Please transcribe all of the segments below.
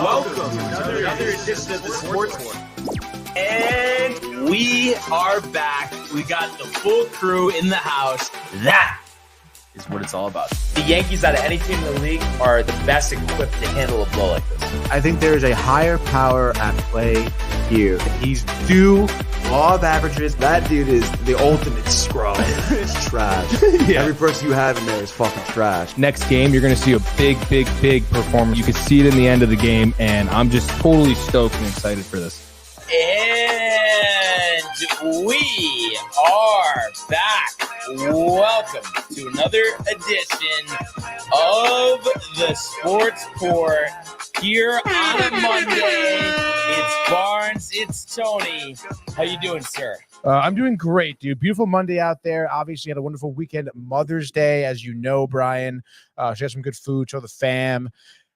Welcome to another edition of the Sports War. And we are back. We got the full crew in the house. That is what it's all about. The Yankees, out of any team in the league, are the best equipped to handle a blow like this. I think there is a higher power at play here. He's due law of averages. That dude is the ultimate scrub. It's trash. Yeah. Every person you have in there is fucking trash. Next game, you're going to see a big performance. You can see it in the end of the game, and I'm just totally stoked and excited for this. And we are back. Welcome to another edition of the Sports Court here on a Monday. It's Barnes, it's Tony. How you doing, sir? I'm doing great, dude. Beautiful Monday out there. Obviously, had a wonderful weekend. Mother's Day, as you know, Brian. She had some good food, show the fam.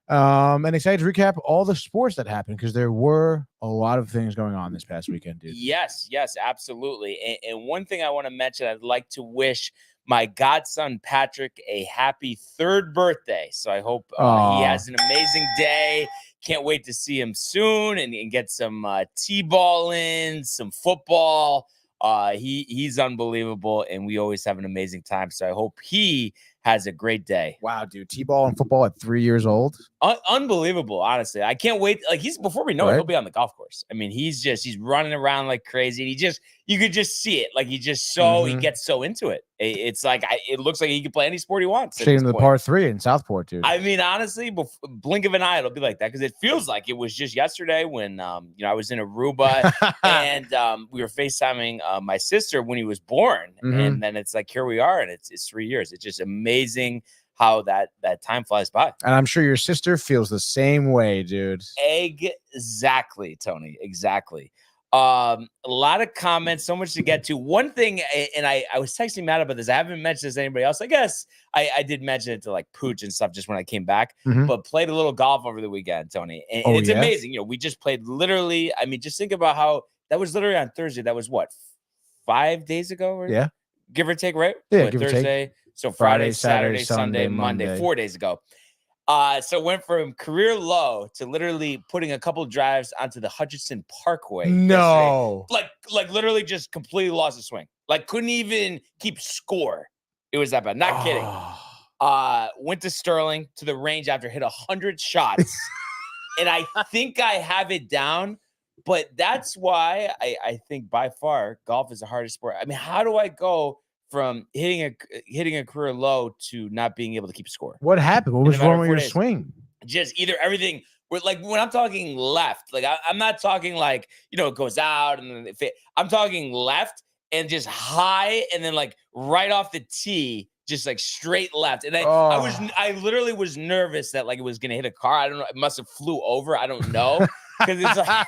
And excited to recap all the sports that happened because there were a lot of things going on this past weekend, dude. Yes, absolutely. And one thing I want to mention, I'd like to wish my godson Patrick a happy 3rd birthday. So I hope he has an amazing day. Can't wait to see him soon and get some t-ball in, some football. He's unbelievable, and we always have an amazing time. So I hope he has a great day. Wow, dude. T-ball and football at 3 years old. Unbelievable, honestly. I can't wait. Like, before we know it, he'll be on the golf course. I mean, he's running around like crazy. You could just see it. Like, he gets so into it. It's like, it looks like he can play any sport he wants. Straight into the par 3 in Southport, dude. I mean, honestly, blink of an eye, it'll be like that. Because it feels like it was just yesterday when, I was in Aruba and we were FaceTiming my sister when he was born. Mm-hmm. And then it's like, here we are. And it's 3 years. It's just amazing how that time flies by. And I'm sure your sister feels the same way, dude. Exactly, Tony. Exactly. A lot of comments, so much to get to. One thing, and I was texting Matt about this. I haven't mentioned this to anybody else. I guess I did mention it to like Pooch and stuff just when I came back, but played a little golf over the weekend, Tony. And it's amazing. We just played literally. I mean, just think about how that was literally on Thursday. That was what, 5 days ago? Or, yeah. Give or take, right? Yeah, give Thursday. Or take. So Friday, Saturday, Sunday, Monday, 4 days ago. So went from career low to literally putting a couple drives onto the Hutchinson Parkway. No. Yesterday. Like literally just completely lost the swing. Like couldn't even keep score. It was that bad. Not kidding. Went to Sterling to the range after hit 100 shots. And I think I have it down. But that's why I think by far golf is the hardest sport. I mean, how do I go from hitting a career low to not being able to keep score? What happened? What was wrong with your swing? Just either everything. Like when I'm talking left, like I'm not talking like, it goes out and then I'm talking left and just high and then like right off the tee, just like straight left. And I literally was nervous that like it was gonna hit a car. I don't know. It must have flew over. I don't know. Because it's like,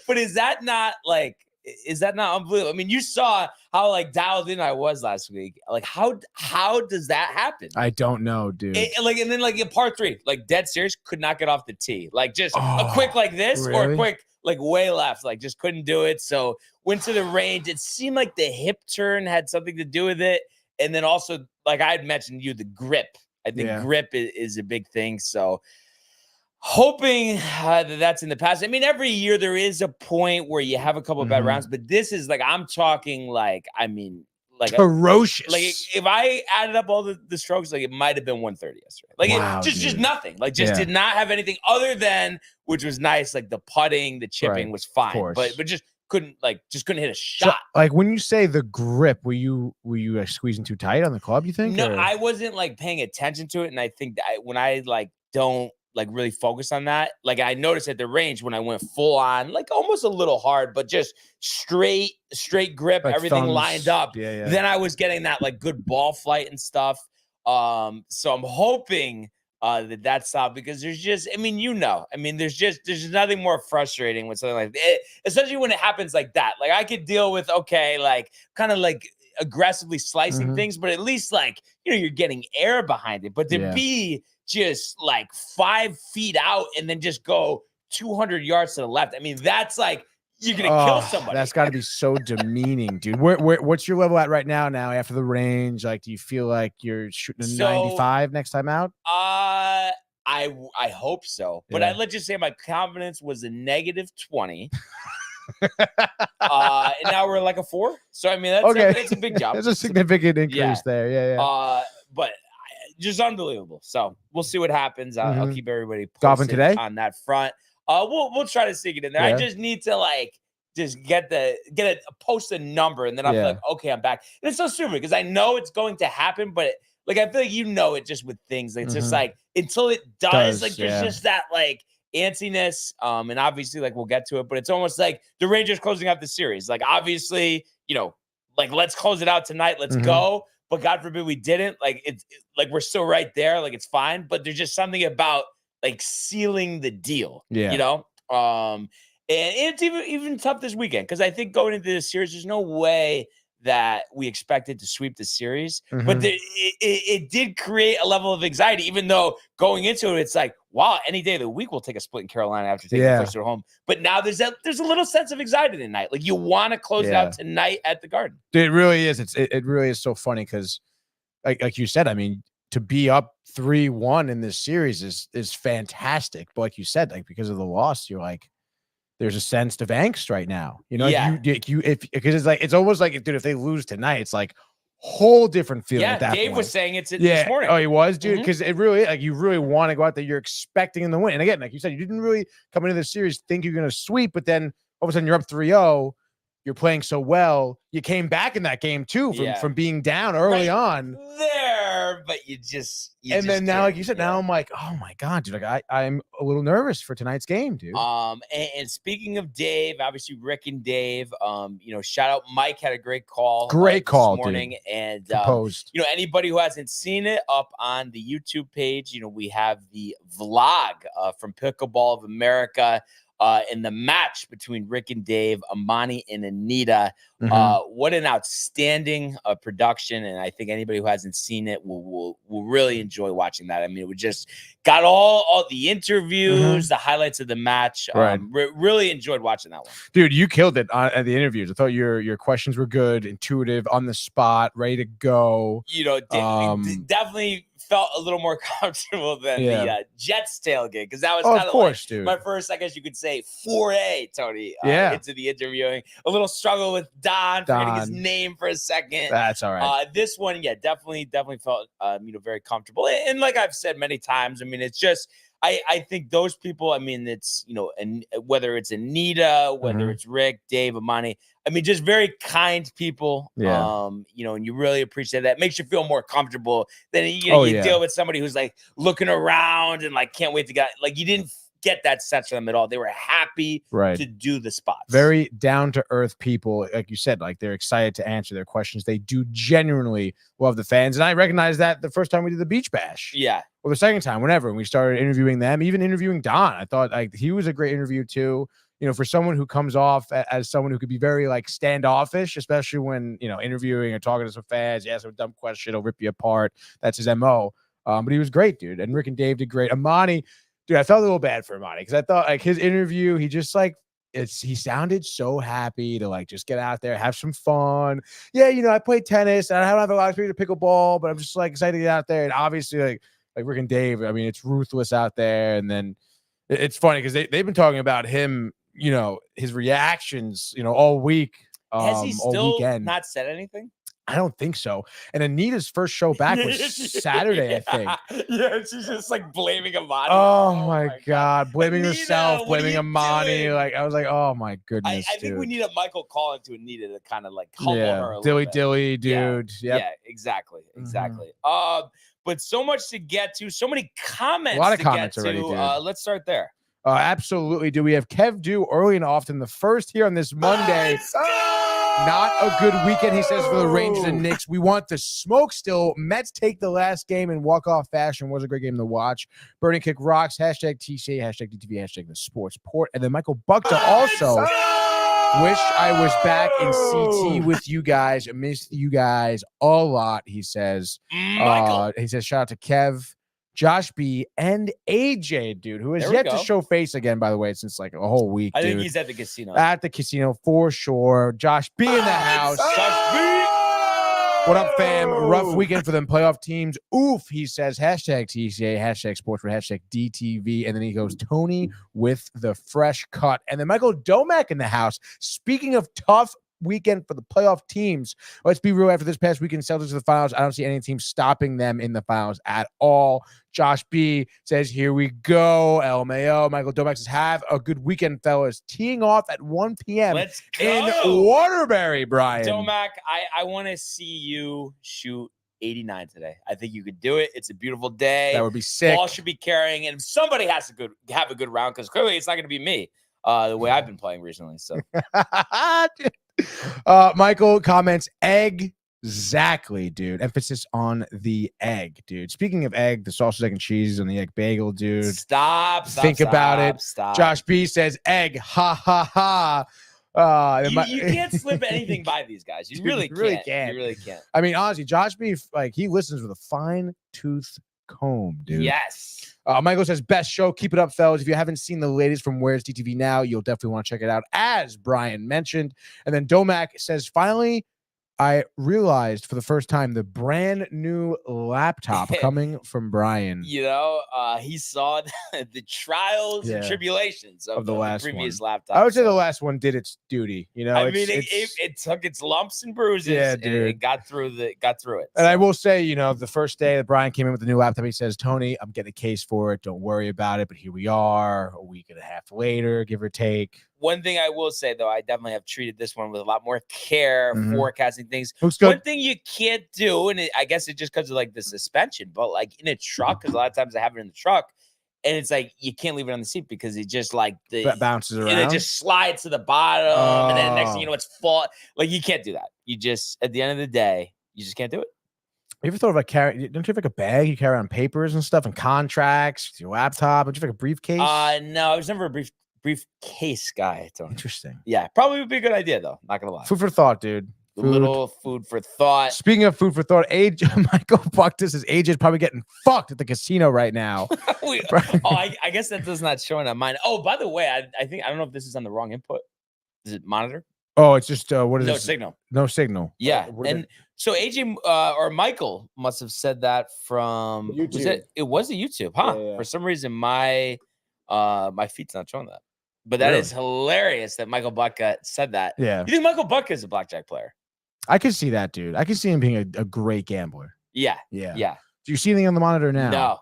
but is that not unbelievable? I mean, you saw how like dialed in I was last week. Like, how does that happen? I don't know, dude. And then like in par 3, like dead serious, could not get off the tee. Like just a quick like this really? Or a quick like way left. Like just couldn't do it. So went to the range. It seemed like the hip turn had something to do with it. And then also, like I had mentioned the grip. I think grip is a big thing. So hoping that's in the past. I mean, every year there is a point where you have a couple of bad rounds, but this is like, I'm talking like, I mean, like ferocious. Like if I added up all the strokes, like it might have been 130 yesterday. Like wow, just nothing. Like just did not have anything other than, which was nice. Like the putting, the chipping was fine, but just couldn't hit a shot. So, like when you say the grip, were you like squeezing too tight on the club? You think? No, I wasn't like paying attention to it, and I think that when I like don't like really focus on that. Like I noticed at the range when I went full on, like almost a little hard, but just straight grip, like everything thumbs lined up. Yeah. Then I was getting that like good ball flight and stuff. So I'm hoping that stopped because there's just, I mean, there's just nothing more frustrating with something like that, especially when it happens like that. Like I could deal with, okay, like kind of like aggressively slicing things, but at least like, you're getting air behind it. But to be just like 5 feet out and then just go 200 yards to the left. I mean, that's like, you're going to kill somebody. That's got to be so demeaning, dude. What's your level at right now after the range? Like, do you feel like you're shooting a 95 next time out? I hope so. But Yeah. let's just say my confidence was a -20. And now we're like a 4. So I mean, that's a big jump. There's a significant increase there. Yeah. But just unbelievable. So we'll see what happens. I'll keep everybody Golfing posted today on that front. We'll try to sneak it in there. Yeah. I just need to just post a number, and then I feel like, okay, I'm back. And it's so stupid because I know it's going to happen, but I feel like it just with things. It's just like until it does there's just that antsiness. And obviously, we'll get to it, but it's almost like the Rangers closing out the series. Obviously, let's close it out tonight. Let's go. But God forbid we didn't. We're still right there. It's fine. But there's just something about sealing the deal. Yeah. And it's even tough this weekend because I think going into this series, there's no way that we expected to sweep the series. But it did create a level of anxiety, even though going into it, it's like, wow, any day of the week we'll take a split in Carolina after taking the first at home. But now there's a little sense of anxiety tonight. You want to close it out tonight at the Garden. Dude, it really is. It really is so funny because, like you said, I mean, to be up 3-1 in this series is fantastic. But like you said, because of the loss, you're like, there's a sense of angst right now, because it's almost like, dude, if they lose tonight, it's like whole different feeling. At that Dave point. was saying it's this morning. Oh, he was, dude, because it really, you really want to go out there. You're expecting them to win, and again, like you said, you didn't really come into this series think you're going to sweep, but then all of a sudden you're up 3-0. You're playing so well. You came back in that game too from being down early on. There, but you then now, like you said, now I'm like, oh my God, dude. I'm a little nervous for tonight's game, dude. And speaking of Dave, obviously Rick and Dave, shout out Mike had a great call. Great call this morning. Dude. And composed. Anybody who hasn't seen it up on the YouTube page, we have the vlog from Pickleball of America. In the match between Rick and Dave, Amani and Anita. What an outstanding production. And I think anybody who hasn't seen it will really enjoy watching that. I mean, it just got all the interviews, the highlights of the match. Right. Really enjoyed watching that one. Dude, you killed it at the interviews. I thought your questions were good, intuitive, on the spot, ready to go. Definitely felt a little more comfortable than the Jets tailgate, because that was kind of my first, I guess you could say, foray, Tony, into the interviewing. A little struggle with Don forgetting his name for a second. That's all right. This one, definitely felt very comfortable. And like I've said many times, I mean, it's just I think those people, I mean, it's and whether it's Anita, whether it's Rick, Dave, Amani, I mean, just very kind people. And you really appreciate that. It makes you feel more comfortable than you deal with somebody who's looking around and can't wait to get you didn't get that sense from them at all. They were happy to do the spots. Very down to earth people, like you said, they're excited to answer their questions. They do genuinely love the fans, and I recognized that the first time we did the Beach Bash. Or the second time, whenever we started interviewing them, even interviewing Don, I thought he was a great interview too. For someone who comes off as someone who could be very standoffish, especially when interviewing or talking to some fans, you ask him a dumb question, he'll rip you apart. That's his MO. But he was great, dude. And Rick and Dave did great. Amani, dude, I felt a little bad for Amani because I thought his interview, he just he sounded so happy to just get out there, have some fun. Yeah, I play tennis and I don't have a lot of experience with pickleball, but I'm just excited to get out there. And obviously, like Rick and Dave, I mean, it's ruthless out there. And then it's funny because they've been talking about him, his reactions, all week. Has he still not said anything? I don't think so. And Anita's first show back was Saturday, I think. Yeah, she's just blaming Amani. Oh my God. Blaming Anita, herself, blaming Amani. Doing? I was like, oh my goodness. I think we need a Michael call into Anita to kind of humble her a little bit. Dilly, dude. Yeah, exactly. But so much to get to, so many comments. A lot of comments already, dude. Let's start there. Absolutely. Do we have Kev Do early and often the first here on this Monday? Not a good weekend, he says, for the Rangers and Knicks. We want the smoke still. Mets take the last game in walk-off fashion. Was a great game to watch. Burning Kick rocks. Hashtag TCA. Hashtag DTV. Hashtag the sports port. And then Michael Buckta also. Wish I was back in CT with you guys. I missed you guys a lot, he says. He says, shout out to Kev, Josh B, and AJ, dude, who has yet to show face again, by the way, since a whole week. I think he's at the casino. At the casino for sure. Josh B in the house. Josh B. What up, fam? Rough weekend for them playoff teams. Oof, he says, hashtag TCA, hashtag sports for hashtag DTV. And then he goes, Tony with the fresh cut. And then Michael Domack in the house. Speaking of tough weekend for the playoff teams, let's be real. After this past weekend, Celtics to the finals, I don't see any team stopping them in the finals at all. Josh B says, here we go. LMAO. Michael Domack says, have a good weekend, fellas. Teeing off at 1 p.m. Let's go. in Waterbury, Brian. Domack, I want to see you shoot 89 today. I think you could do it. It's a beautiful day. That would be sick. Ball should be carrying, and somebody has to have a good round because clearly it's not going to be me the way I've been playing recently. So, Michael comments, exactly, dude. Emphasis on the egg, dude. Speaking of egg, the sausage, egg, and cheese on the egg bagel, dude. Stop Think about it. Stop. Josh B says, egg, ha, ha, ha. You can't slip anything by these guys. You really can't. You really can't. I mean, honestly, Josh B, like, he listens with a fine-tooth comb, dude. Yes. Michael says, best show. Keep it up, fellas. If you haven't seen the latest from Where's DTV Now, you'll definitely want to check it out, as Brian mentioned. And then Domack says, finally, I realized for the first time the brand new laptop coming from Brian. You know, he saw the trials and tribulations of the previous laptop. I would say the last one did its duty. You know, I mean, it took its lumps and bruises. Yeah, dude. And it got through it. And I will say, you know, the first day that Brian came in with the new laptop, he says, Tony, I'm getting a case for it. Don't worry about it. But here we are, a week and a half later, give or take. One thing I will say, though, I definitely have treated this one with a lot more care, forecasting things. Looks good. One thing you can't do, and I guess it just because of like the suspension, but like in a truck, because a lot of times I have it in the truck, and it's like you can't leave it on the seat because it just like that bounces around, and it just slides to the bottom, and then next thing you know, it's fall. Like you can't do that. You just at the end of the day, you just can't do it. You ever thought about carrying? Don't you have like a bag you carry on papers and stuff and contracts, your laptop? Don't you have like a briefcase? No, I was never a briefcase guy, Tony. Interesting. Yeah, probably would be a good idea though. Not gonna lie. Food for thought, dude. Little food for thought. Speaking of food for thought, Michael Bucktis says AJ's probably getting fucked at the casino right now. I guess that does not show on mine. Oh, by the way, I don't know if this is on the wrong input. Is it monitor? Oh, it's just what is no this? Signal. No signal. Yeah, so AJ or Michael must have said that from YouTube. It was a YouTube, huh? Yeah. For some reason, my feed's not showing that. But that is hilarious that Michael Bucka said that. Yeah. You think Michael Bucka is a blackjack player? I could see that, dude. I could see him being a great gambler. Yeah. Yeah. Yeah. Do you see anything on the monitor now? No.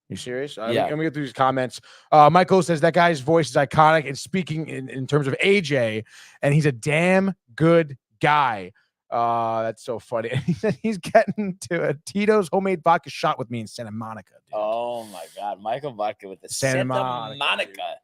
You serious? Yeah. Let me get through these comments. Michael says that guy's voice is iconic and speaking in terms of AJ, and he's a damn good guy. That's so funny. He said he's getting to a Tito's homemade vodka shot with me in Santa Monica. Dude. Oh my God. Michael Bucka with the Santa Monica.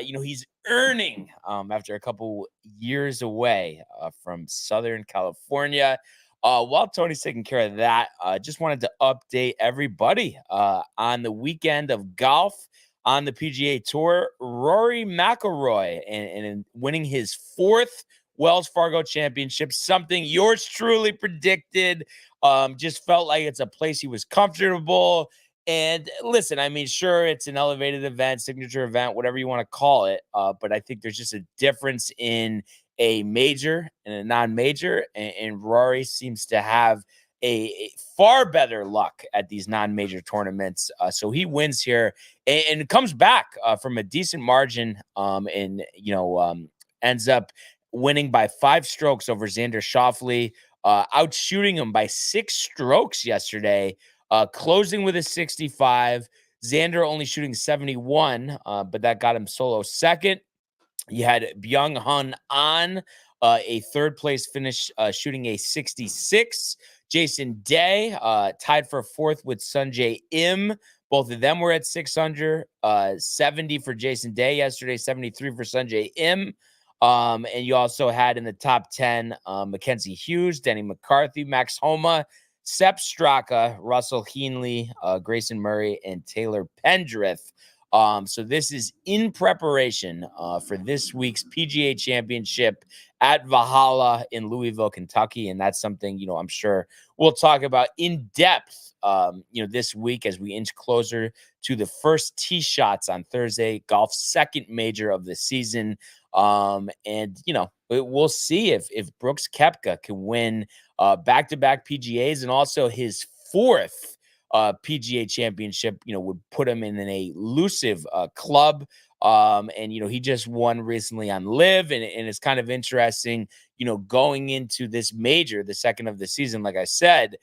You know, he's earning after a couple years away from Southern California. While Tony's taking care of that, just wanted to update everybody on the weekend of golf on the PGA Tour. Rory Mcllroy and winning his 4th Wells Fargo Championship, something yours truly predicted. Just felt like it's a place he was comfortable. And listen, I mean, sure, it's an elevated event, signature event, whatever you want to call it. But I think there's just a difference in a major and a non-major. And Rory seems to have a far better luck at these non-major tournaments. So he wins here and comes back from a decent margin and, ends up winning by 5 strokes over Xander Schauffele, outshooting him by 6 strokes yesterday. Closing with a 65, Xander only shooting 71, but that got him solo second. You had Byung-Hun An, a 3rd place finish, shooting a 66. Jason Day tied for 4th with Sungjae Im. Both of them were at 600. 70 for Jason Day yesterday, 73 for Sungjae Im. And you also had in the top 10 Mackenzie Hughes, Denny McCarthy, Max Homa, Sepp Straka, Russell Heenley, Grayson Murray, and Taylor Pendrith. So this is in preparation for this week's PGA Championship at Valhalla in Louisville, Kentucky. And that's something, I'm sure we'll talk about in depth, this week as we inch closer to the first tee shots on Thursday, golf's 2nd major of the season. And we'll see if Brooks Koepka can win back-to-back PGAs and also his fourth PGA championship, would put him in an elusive club. And he just won recently on Live, and it's kind of interesting, going into this major, the second of the season, like I said,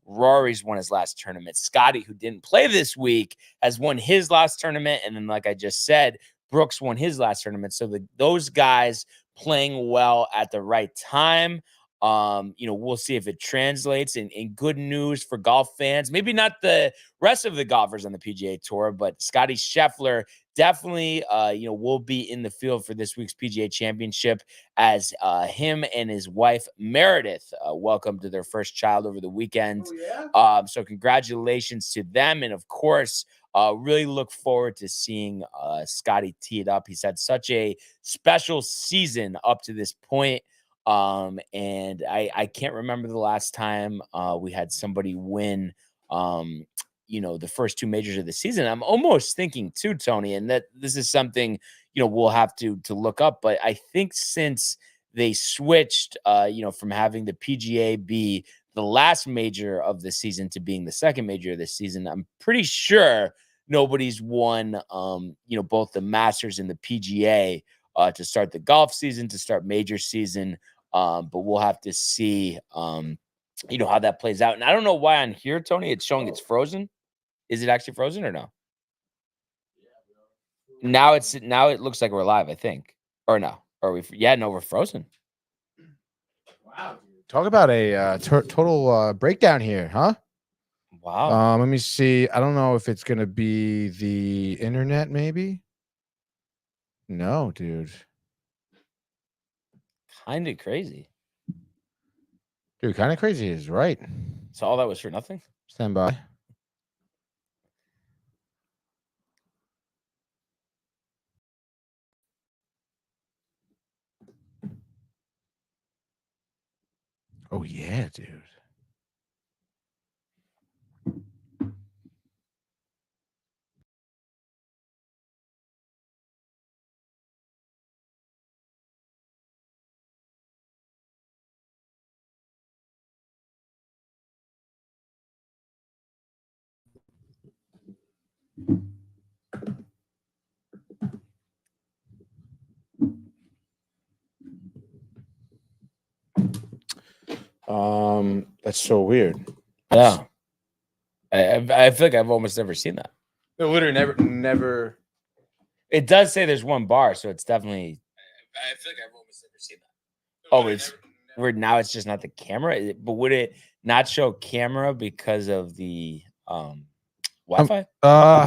Rory's won his last tournament. Scotty, who didn't play this week, has won his last tournament. And then, like I just said, Brooks won his last tournament. So those guys playing well at the right time. We'll see if it translates in good news for golf fans. Maybe not the rest of the golfers on the PGA Tour, but Scotty Scheffler definitely, will be in the field for this week's PGA Championship as him and his wife Meredith welcomed their first child over the weekend. Oh, yeah? So congratulations to them, and of course, really look forward to seeing Scotty tee it up. He's had such a special season up to this point. And I can't remember the last time we had somebody win the first two majors of the season. I'm almost thinking too, Tony, and that this is something we'll have to look up, but I think since they switched from having the PGA be the last major of the season to being the second major of the season, I'm pretty sure nobody's won both the Masters and the PGA to start the golf season, to start major season. But we'll have to see, how that plays out. And I don't know why on here, Tony, it's showing it's frozen. Is it actually frozen or no? Now it looks like we're live, I think. Or no? Are we? Yeah, no, we're frozen. Wow. Talk about a total breakdown here, huh? Wow. Let me see. I don't know if it's going to be the internet, maybe. No, dude. Kind of crazy. Dude, kind of crazy is right. So all that was for nothing? Stand by. Oh, yeah, dude. That's so weird. Yeah. I feel like I've almost never seen that. No, literally never. It does say there's one bar, so it's definitely. I feel like I've almost never seen that. Oh, it's where now it's just not the camera. But would it not show camera because of the Wi-Fi?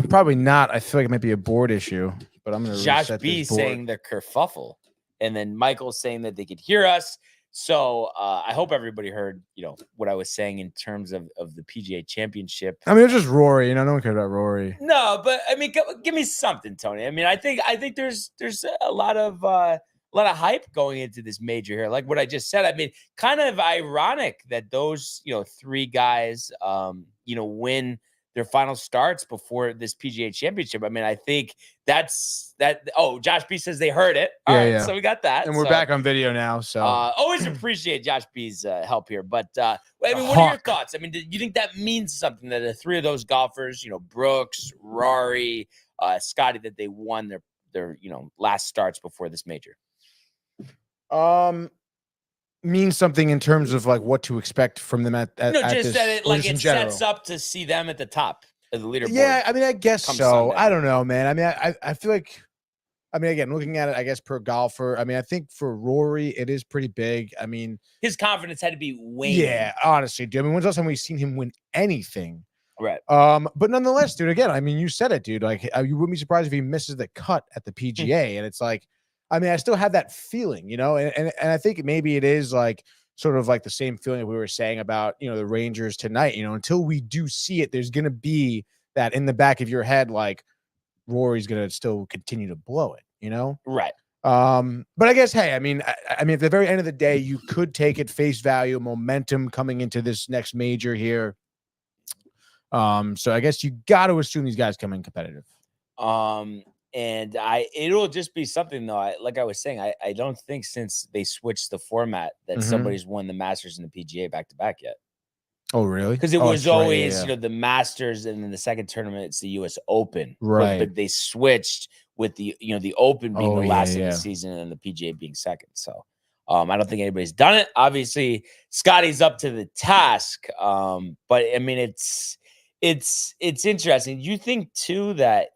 Probably not. I feel like it might be a board issue, but I'm gonna. Josh B saying the kerfuffle, and then Michael saying that they could hear us. So I hope everybody heard, what I was saying in terms of the PGA Championship. I mean, it's just Rory. No one cared about Rory. No, but I mean, give me something, Tony. I mean, I think there's a lot of hype going into this major here. Like what I just said. I mean, kind of ironic that those three guys win their final starts before this PGA Championship. I mean, I think that's that. Oh, Josh B says they heard it. All right, so we got that, and we're back on video now. So always appreciate Josh B's help here. But I mean, what are your thoughts? I mean, do you think that means something that the three of those golfers, Brooks, Rory, Scotty, that they won their last starts before this major? Means something in terms of like what to expect from them at that it sets up to see them at the top of the leaderboard. Yeah, I mean, I guess so. Sunday. I don't know, man. I mean, I feel like, I mean, again, looking at it, I guess per golfer, I mean, I think for Rory, it is pretty big. I mean, his confidence had to be waning. Yeah, honestly, dude. I mean, when's the last time we've seen him win anything? Right. But nonetheless, dude, again, I mean, you said it, dude. Like, you wouldn't be surprised if he misses the cut at the PGA, and it's like, I mean, I still have that feeling, and I think maybe it is like sort of like the same feeling that we were saying about, the Rangers tonight, until we do see it, there's going to be that in the back of your head, like Rory's going to still continue to blow it, Right. But I guess, hey, I mean, at the very end of the day, you could take it face value, momentum coming into this next major here. So I guess you got to assume these guys come in competitive. And it'll just be something though. Like I was saying, I don't think since they switched the format that somebody's won the Masters and the PGA back to back yet. Oh, really? Because it Oh, was that's right, always, yeah. the Masters, and then the second tournament, it's the US Open. Right. But they switched with the Open being Oh, the yeah, last of yeah. the season and the PGA being second. So I don't think anybody's done it. Obviously, Scotty's up to the task. But I mean, it's interesting. You think too that,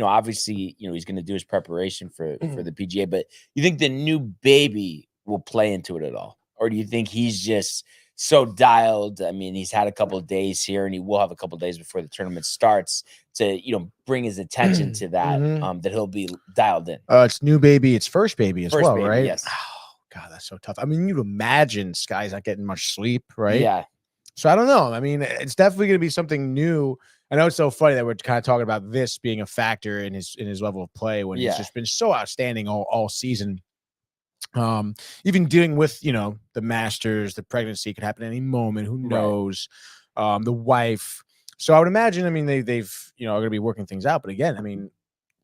obviously, he's going to do his preparation for the PGA, but you think the new baby will play into it at all? Or do you think he's just so dialed? I mean, he's had a couple of days here, and he will have a couple of days before the tournament starts to, bring his attention to that, that he'll be dialed in. It's new baby. It's first baby as First well, baby, right? yes. Oh, God, that's so tough. I mean, you'd imagine Sky's not getting much sleep, right? Yeah. So I don't know. I mean, it's definitely going to be something new. I know it's so funny that we're kind of talking about this being a factor in his level of play when he's just been so outstanding all season. Even dealing with, the Masters, the pregnancy could happen any moment. Who knows? The wife. So I would imagine, I mean, they've are going to be working things out. But again, I mean,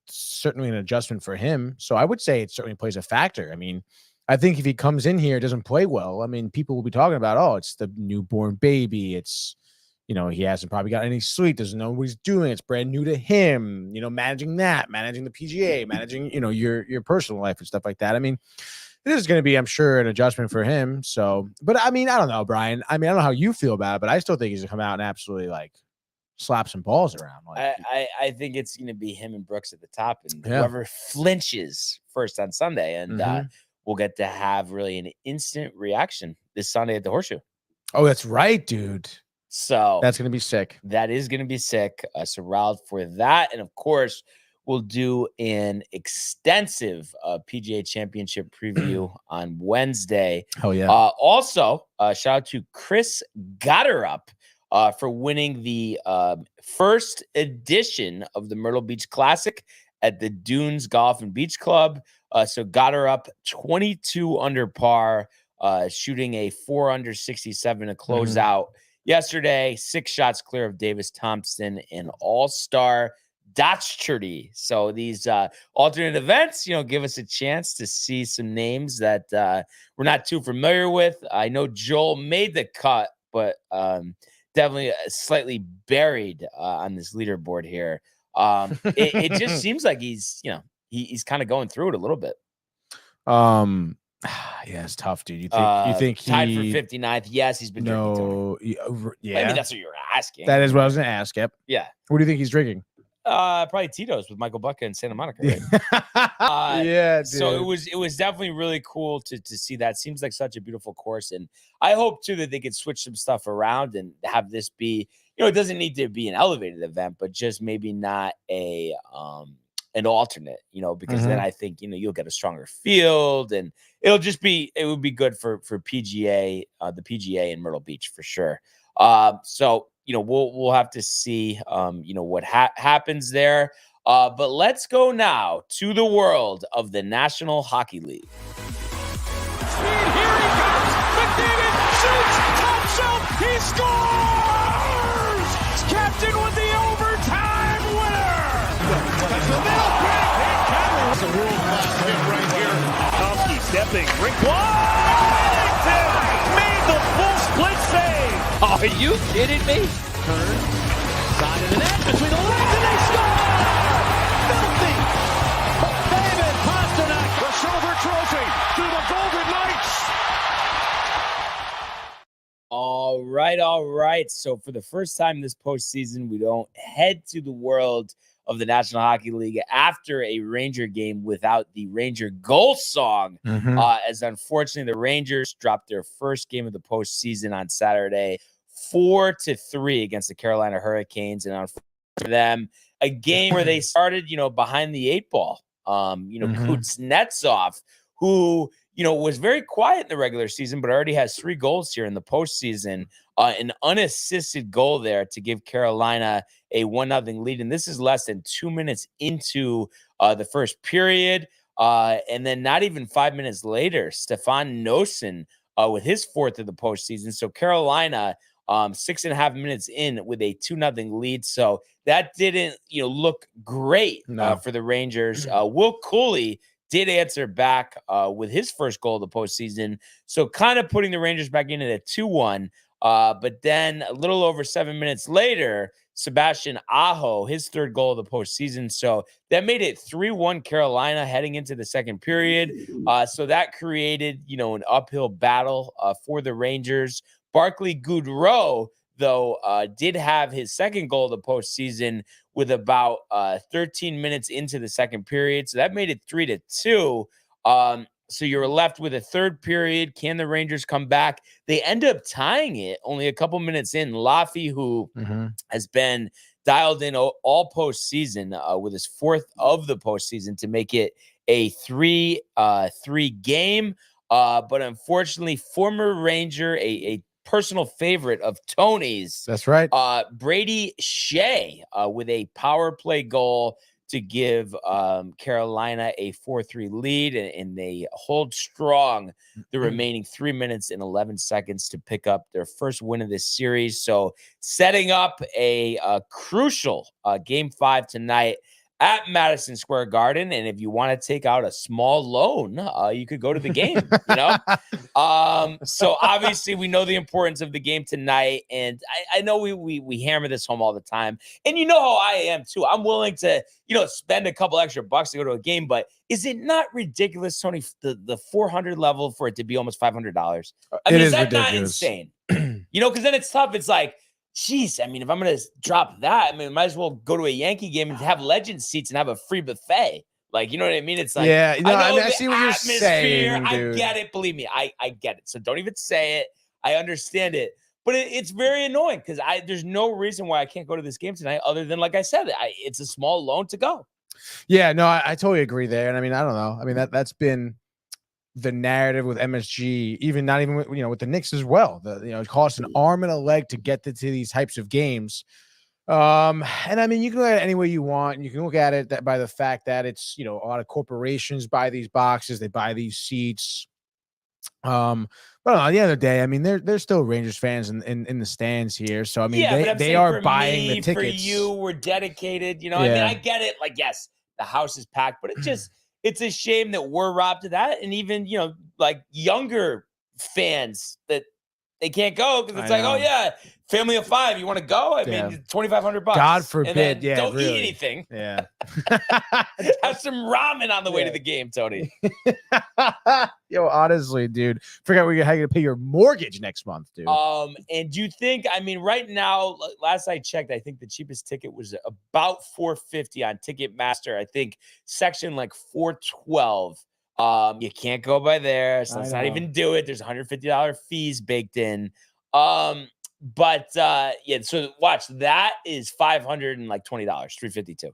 certainly an adjustment for him. So I would say it certainly plays a factor. I mean, I think if he comes in here, doesn't play well, I mean, people will be talking about, oh, it's the newborn baby. It's, he hasn't probably got any sleep, doesn't know what he's doing. It's brand new to him, managing the PGA, managing, your personal life and stuff like that. I mean, this is going to be, I'm sure, an adjustment for him. So, but I mean, I don't know, Brian. I mean, I don't know how you feel about it, but I still think he's going to come out and absolutely slap some balls around. I think it's going to be him and Brooks at the top, and whoever flinches first on Sunday, and we'll get to have really an instant reaction this Sunday at the Horseshoe. Oh, that's right, dude. So that's going to be sick. That is going to be sick. So riled for that. And of course, we'll do an extensive PGA Championship preview on Wednesday. Hell yeah. Also, shout out to Chris Gotterup for winning the first edition of the Myrtle Beach Classic at the Dunes Golf and Beach Club. So Gotterup, 22 under par, shooting a 4 under 67 to close out yesterday. 6 shots clear of Davis Thompson and All-Star Docherty. So these alternate events, give us a chance to see some names that we're not too familiar with. I know Joel made the cut, but definitely slightly buried on this leaderboard here. It just seems like he's he's kind of going through it a little bit. Yeah, it's tough, dude. You think he tied for 59th? Yes, he's been drinking. No, yeah. I mean, that's what you were asking. That is what I was going to ask. Yep. Yeah. What do you think he's drinking? Probably Tito's with Michael Bucca in Santa Monica. Right? Yeah. Dude. So it was definitely really cool to see that. Seems like such a beautiful course, and I hope too that they could switch some stuff around and have this be, it doesn't need to be an elevated event, but just maybe not a an alternate, because then I think you'll get a stronger field, and it would be good for PGA, the PGA in Myrtle Beach for sure. So we'll have to see what happens there. But let's go now to the world of the National Hockey League. Here he comes. McDavid shoots, top shelf, he scores! Captain with the overtime winner. That's the middle break. It's a world-class hit right here. Tomsky stepping, rink Washington made the full split save. Are you kidding me? Turn, side of the net, between the legs, and they score! Filthy! David Pastrnak, the silver trophy to the Golden Knights. All right. So for the first time this postseason, we don't head to the world of the National Hockey League after a Ranger game without the Ranger goal song. As unfortunately, the Rangers dropped their first game of the postseason on Saturday, 4-3 against the Carolina Hurricanes. And for them, a game where they started, behind the 8 ball. Kuznetsov, who, was very quiet in the regular season, but already has 3 goals here in the postseason. An unassisted goal there to give Carolina a 1-0 lead. And this is less than 2 minutes into the first period. And then not even 5 minutes later, Stefan Noesen with his 4th of the postseason. So Carolina 6.5 minutes in with a 2-0 lead. So that didn't, look great for the Rangers. Will Cooley did answer back with his first goal of the postseason. So kind of putting the Rangers back in at a 2-1. But then a little over 7 minutes later, Sebastian Aho, his third goal of the postseason. So that made it 3-1 Carolina heading into the second period. So that created, an uphill battle for the Rangers. Barclay Goodrow, though, did have his second goal of the postseason with about 13 minutes into the second period. So that made it 3-2. So you're left with a third period. Can the Rangers come back? They end up tying it only a couple minutes in. Laffy, who has been dialed in all postseason with his fourth of the postseason to make it a 3-3 game. But unfortunately, former Ranger, a personal favorite of Tony's. That's right. Brady Shea with a power play goal to give Carolina a 4-3 lead, and they hold strong the remaining 3 minutes and 11 seconds to pick up their first win of this series. So setting up a crucial Game 5 tonight at Madison Square Garden. And if you want to take out a small loan, you could go to the game, So obviously we know the importance of the game tonight. And I know we hammer this home all the time. And you know how I am too. I'm willing to, spend a couple extra bucks to go to a game. But is it not ridiculous, Tony, the 400 level for it to be almost $500? I mean, is that not insane? Because then it's tough. It's like, geez, I mean, if I'm going to drop that, I might as well go to a Yankee game and have legend seats and have a free buffet. Like, you know what I mean? It's like, I see what you're saying, dude. I get it. Believe me, I get it. So don't even say it. I understand it. But it's very annoying because there's no reason why I can't go to this game tonight other than, like I said, it's a small loan to go. Yeah, no, I totally agree there. And I don't know. That's been the narrative with MSG, not even with the Knicks as well. It costs an arm and a leg to get to these types of games. And you can look at it any way you want. You can look at it by the fact that it's, a lot of corporations buy these boxes, they buy these seats. But at the end of the day, they're still Rangers fans in the stands here. So they are buying the tickets. For you, we're dedicated. I get it. Like, yes, the house is packed, but it's a shame that we're robbed of that. And even, like younger fans that they can't go because it's like, oh yeah, family of 5. You want to go? $2,500. God forbid. Yeah. Don't eat anything. Yeah. Have some ramen on the way to the game, Tony. Yo, honestly, dude, forget how you're going to pay your mortgage next month, dude. And do you think, right now, last I checked, I think the cheapest ticket was about $450 on Ticketmaster. I think section like 412. You can't go by there, so let's not even do it. There's $150 fees baked in. So watch, that is $520, $352.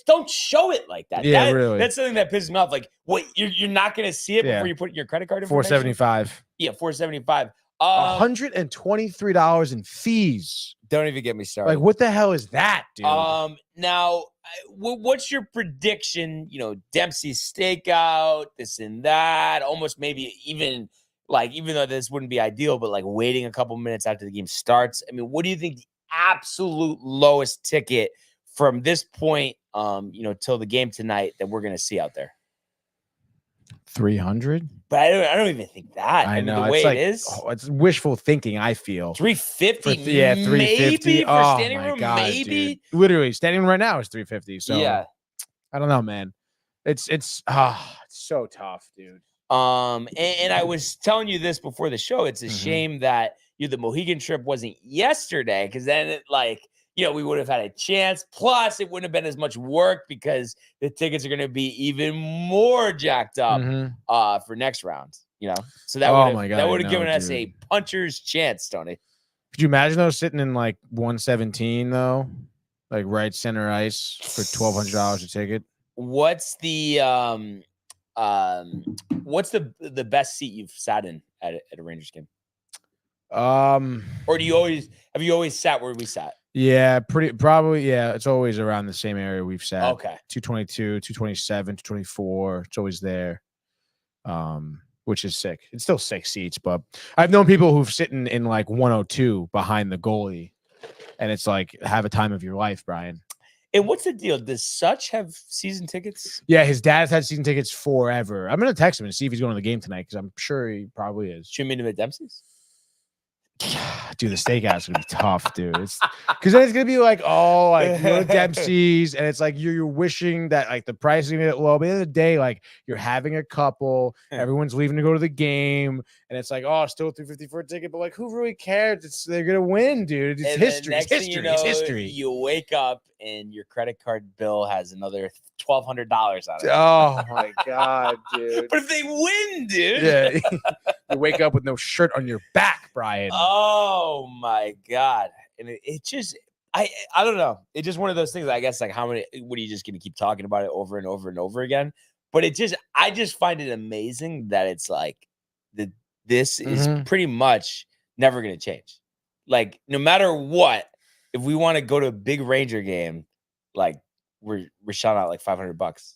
Don't show it like that. Yeah, really. That's something that pisses me off. Like, what, you're not gonna see it before you put your credit card information? $475. Yeah, $475. $123 in fees. Don't even get me started. Like, what the hell is that, dude? Now, what's your prediction? Dempsey's stakeout, this and that. Almost maybe even even though this wouldn't be ideal, but waiting a couple minutes after the game starts. What do you think the absolute lowest ticket from this point, till the game tonight that we're gonna see out there? 300. But I don't even think that. I know the way it is. It's wishful thinking. I feel 350. $350 maybe for standing room. God, maybe dude. Literally standing room right now is $350. So yeah, I don't know, man. It's so tough, dude. And I was telling you this before the show. It's a shame that the Mohegan trip wasn't yesterday, because then we would have had a chance. Plus, it wouldn't have been as much work because the tickets are going to be even more jacked up for next round. So that would have given us a puncher's chance, Tony. Could you imagine those sitting in 117 though, right center ice for $1,200 a ticket? What's the best seat you've sat in at a Rangers game? Or have you always sat where we sat? Yeah, probably. Yeah, it's always around the same area we've sat. Okay. 222, 227, 224. It's always there. which is sick. It's still 6 seats, but I've known people who've sitting in like 102 behind the goalie, and it's like have a time of your life, Brian. And what's the deal? Does Such have season tickets? Yeah, his dad's had season tickets forever. I'm gonna text him and see if he's going to the game tonight because I'm sure he probably is. Should we meet him at Dempsey's? Dude, the steakhouse is gonna be tough, dude. It's because then it's gonna be like, oh, like you go to Dempsey's, and it's like you're wishing that like the price is gonna get low. But at the end of the day, like you're having a couple, everyone's leaving to go to the game, and it's like, oh, still $350 for a ticket, but like who really cares? They're gonna win, dude. It's history. It's history. It's history. You wake up and your credit card bill has another $1,200 on it. Oh my god, dude. But if they win, dude. Yeah. You wake up with no shirt on your back, Brian. Oh my god. And it just I don't know. It's just one of those things, I guess, like what are you just gonna keep talking about it over and over and over again? But I just find it amazing that it's like this is pretty much never gonna change. Like no matter what, if we want to go to a big Ranger game, like we're shouting out like $500.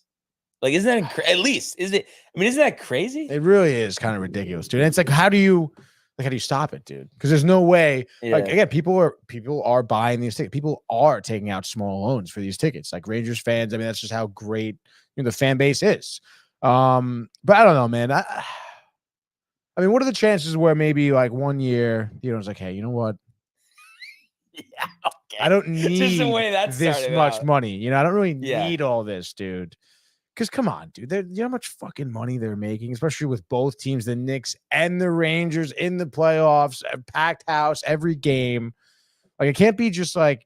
Like, isn't that at least? Isn't that crazy? It really is kind of ridiculous, dude. And it's like, how do you stop it, dude? Because there's no way. Yeah. Like again, people are buying these tickets. People are taking out small loans for these tickets. Like Rangers fans, I mean, that's just how great the fan base is. But I don't know, man. I mean, what are the chances where maybe like 1 year, was like, hey, you know what? Yeah, okay. I don't need just the way that this much out. money. I don't really need all this, dude. Because come on, dude, you know how much fucking money they're making, especially with both teams, the Knicks and the Rangers in the playoffs, a packed house every game. Like it can't be just like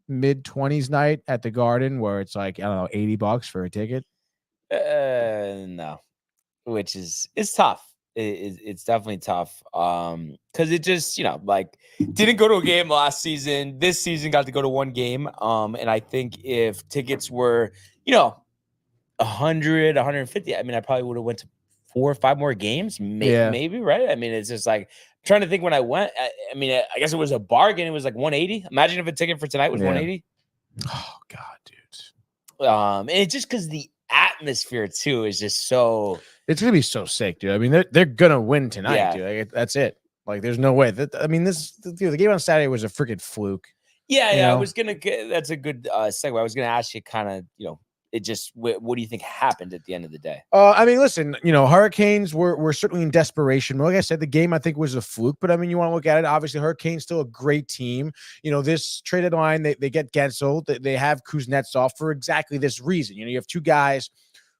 mid-20s night at the Garden where it's like I don't know $80 for a ticket. No, which is tough. It's definitely tough. Because it just like didn't go to a game last season. This season got to go to one game. And I think if tickets were 100, 150. I mean, I probably would have went to 4 or 5 more games, maybe, right? I mean, it's just like I'm trying to think when I went. I mean, I guess it was a bargain. It was like 180. Imagine if a ticket for tonight was 180. Oh God, dude. And it's just because the atmosphere too is just so. It's gonna be so sick, dude. I mean, they're gonna win tonight, dude. Like, that's it. Like, there's no way. The game on Saturday was a freaking fluke. Yeah. I was gonna. That's a good segue. I was gonna ask you, kind of, it just what do you think happened at the end of the day? I mean, listen, Hurricanes were certainly in desperation. Like I said, the game I think was a fluke, but I mean, you want to look at it. Obviously, Hurricanes still a great team. This trade deadline, they get Gensel. They have Kuznetsov for exactly this reason. You have 2 guys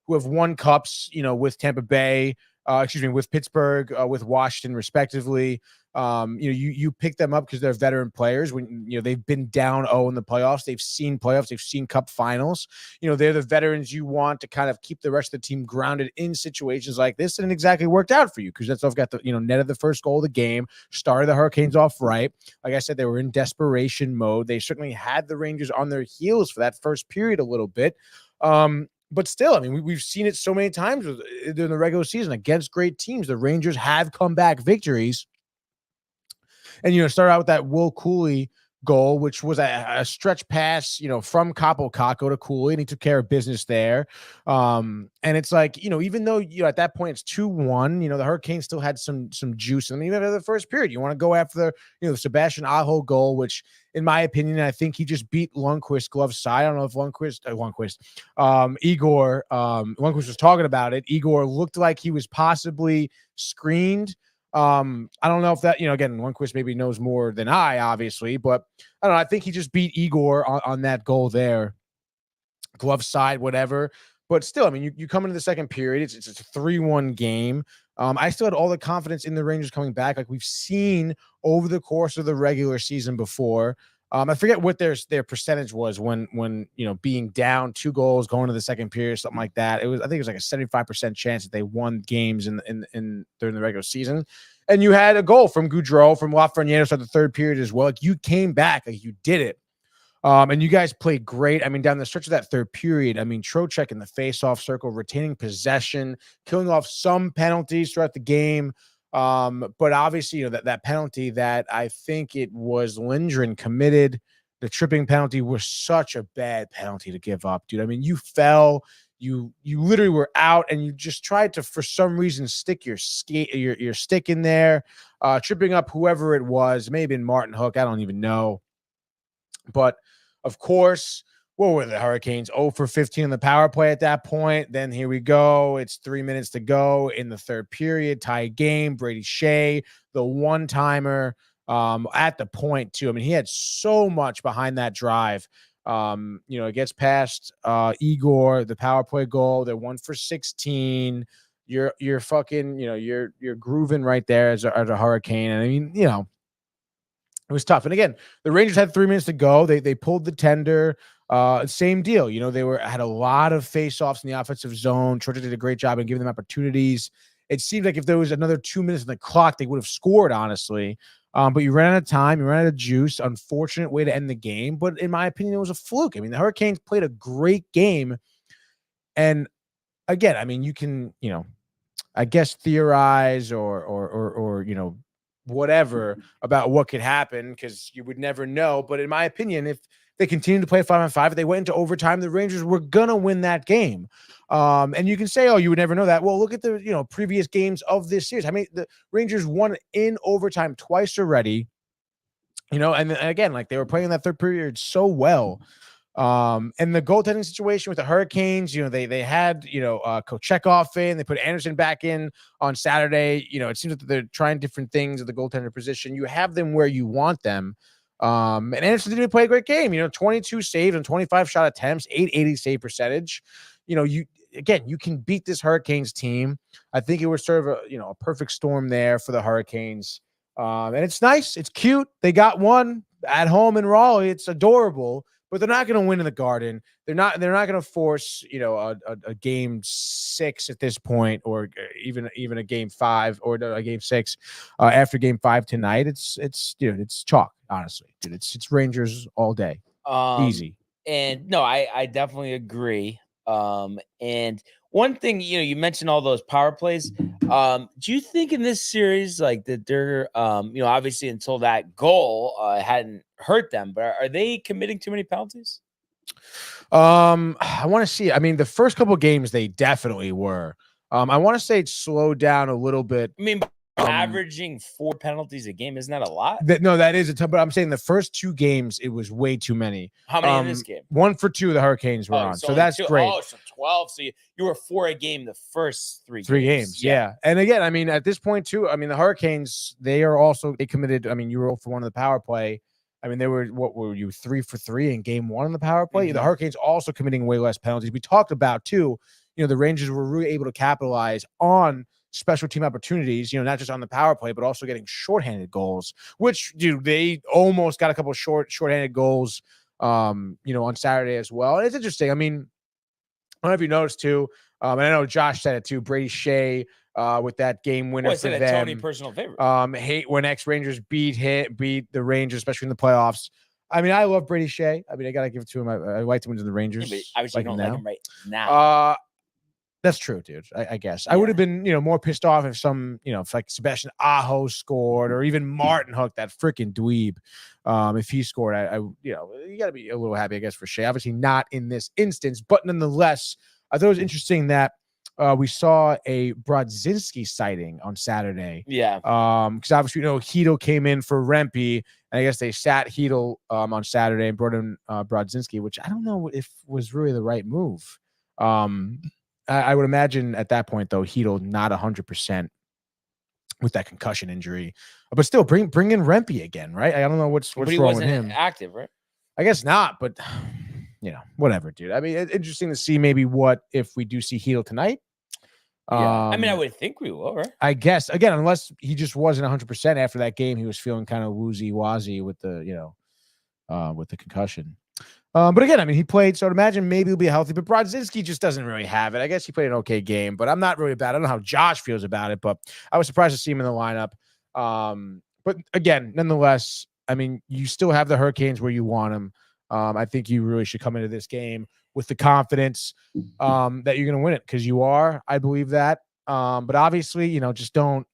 who have won cups, with Tampa Bay, with Pittsburgh, with Washington, respectively. You pick them up because they're veteran players. When they've been down 0 in the playoffs, they've seen playoffs, they've seen cup finals. They're the veterans you want to kind of keep the rest of the team grounded in situations like this, and it exactly worked out for you because that's got the netted the first goal of the game, started the Hurricanes off right. Like I said, they were in desperation mode. They certainly had the Rangers on their heels for that first period a little bit. But still, I mean, we've seen it so many times during the regular season against great teams. The Rangers have comeback victories. And, start out with that Will Cooley goal, which was a stretch pass, from Capo Caco to Cooley, and he took care of business there. And it's like, even though, at that point it's 2-1, the Hurricanes still had some juice. I mean, even after the first period, you want to go after, the Sebastian Aho goal, which in my opinion, I think he just beat Lundqvist glove side. I don't know if Igor Lundqvist was talking about it. Igor looked like he was possibly screened. I don't know if that, again, Lundqvist maybe knows more than I, obviously, but I don't know. I think he just beat Igor on that goal there. Glove side, whatever. But still, I mean, you come into the second period, it's a 3-1 game. I still had all the confidence in the Rangers coming back, like we've seen over the course of the regular season before. I forget what their percentage was when being down 2 goals going to the second period, something like that. I think it was like a 75% chance that they won games in during the regular season. And you had a goal from Gaudreau, from Lafreniere at the third period as well. Like you came back, like you did it. And you guys played great. I mean, down the stretch of that third period, I mean, Trocheck in the face-off circle, retaining possession, killing off some penalties throughout the game. But obviously, that penalty that I think it was Lindgren committed, the tripping penalty was such a bad penalty to give up, dude. I mean, you fell, You literally were out, and you just tried to, for some reason, stick your stick in there, tripping up whoever it was. Maybe in Martin Hook, I don't even know. But of course, what were the Hurricanes? 0 for 15 on the power play at that point. Then here we go. It's 3 minutes to go in the third period. Tie game. Brady Shea, the one-timer at the point, too. I mean, he had so much behind that drive. It gets past Igor, the power play goal. They're 1 for 16. You're fucking, you're grooving right there as a Hurricane. And I mean, it was tough. And again, the Rangers had 3 minutes to go. They pulled the tender. Same deal. They had a lot of face-offs in the offensive zone. Georgia did a great job in giving them opportunities. It seemed like if there was another 2 minutes on the clock, they would have scored, honestly. But you ran out of time. You ran out of juice. Unfortunate way to end the game. But in my opinion, it was a fluke. I mean, the Hurricanes played a great game. And again, I mean, you can, I guess theorize or whatever about what could happen, because you would never know. But in my opinion, if they continued to play 5-on-5, if they went into overtime, the Rangers were gonna win that game. And you can say, oh, you would never know that. Well, look at the previous games of this series. I mean, the Rangers won in overtime twice already. And again, like, they were playing that third period so well. And the goaltending situation with the Hurricanes, they had, Kochetkov in, they put Anderson back in on Saturday. It seems that they're trying different things at the goaltender position. You have them where you want them. And Anderson did play a great game, 22 saves and 25 shot attempts, 880 save percentage. You can beat this Hurricanes team. I think it was sort of a perfect storm there for the Hurricanes. And it's nice. It's cute. They got one at home in Raleigh. It's adorable. But they're not going to win in the Garden. They're not going to force, a game 6 at this point, or even a game 5 or a game 6 after game 5 tonight. It's chalk, honestly, dude. It's Rangers all day. Easy. And no, I definitely agree. And one thing, you mentioned all those power plays. Do you think in this series, like, that they're, obviously until that goal hadn't hurt them, but are they committing too many penalties? I want to see. I mean, the first couple of games they definitely were. I want to say it slowed down a little bit. I mean, averaging 4 penalties a game, isn't that a lot? No, that is a ton. But I'm saying the first 2 games, it was way too many. How many in this game? 1 for 2 the Hurricanes were on, so that's 2. great. Oh, so 12. So you were 4 a game the first 3 games. Yeah. And again, I mean, at this point too, I mean, the Hurricanes, they committed. I mean, you were 0 for 1 on the power play. I mean, they were, what were you, 3 for 3 in game 1 on the power play? Mm-hmm. The Hurricanes also committing way less penalties. We talked about too, the Rangers were really able to capitalize on special team opportunities, not just on the power play, but also getting shorthanded goals, which, dude, they almost got a couple of shorthanded goals, on Saturday as well. And it's interesting. I mean, I don't know if you noticed too, and I know Josh said it too, Brady Shea, with that game winner for them. Tony personal favorite. Hate when ex-Rangers beat the Rangers, especially in the playoffs. I mean, I love Brady Shea. I mean, I got to give it to him. I liked him into the Rangers. Yeah, but obviously, you don't like him right now. That's true, dude. I guess I would have been, more pissed off if if like Sebastian Aho scored, or even Martin Hook, that freaking dweeb. If he scored, you got to be a little happy, I guess, for Shea. Obviously, not in this instance, but nonetheless, I thought it was interesting that we saw a Brodzinski sighting on Saturday. Yeah. Because obviously, Hedl came in for Rempe, and I guess they sat Hedl on Saturday and brought in Brodzinski, which I don't know if was really the right move. I would imagine at that point, though, Hedl not 100% with that concussion injury, but still bring in Rempe again, right? I don't know what's wrong with him. Active, right? I guess not, but whatever, dude. I mean, it's interesting to see maybe what if we do see Hedl tonight. Yeah. I mean, I would think we will, right? I guess, again, unless he just wasn't 100% after that game, he was feeling kind of woozy-wazy with the concussion. But again, I mean, he played, so I'd imagine maybe he'll be healthy, but Brodzinski just doesn't really have it. I guess he played an okay game, but I'm not really bad. I don't know how Josh feels about it, but I was surprised to see him in the lineup. But again, nonetheless, I mean, you still have the Hurricanes where you want them. I think you really should come into this game with the confidence that you're going to win it, because you are. I believe that. But obviously, just don't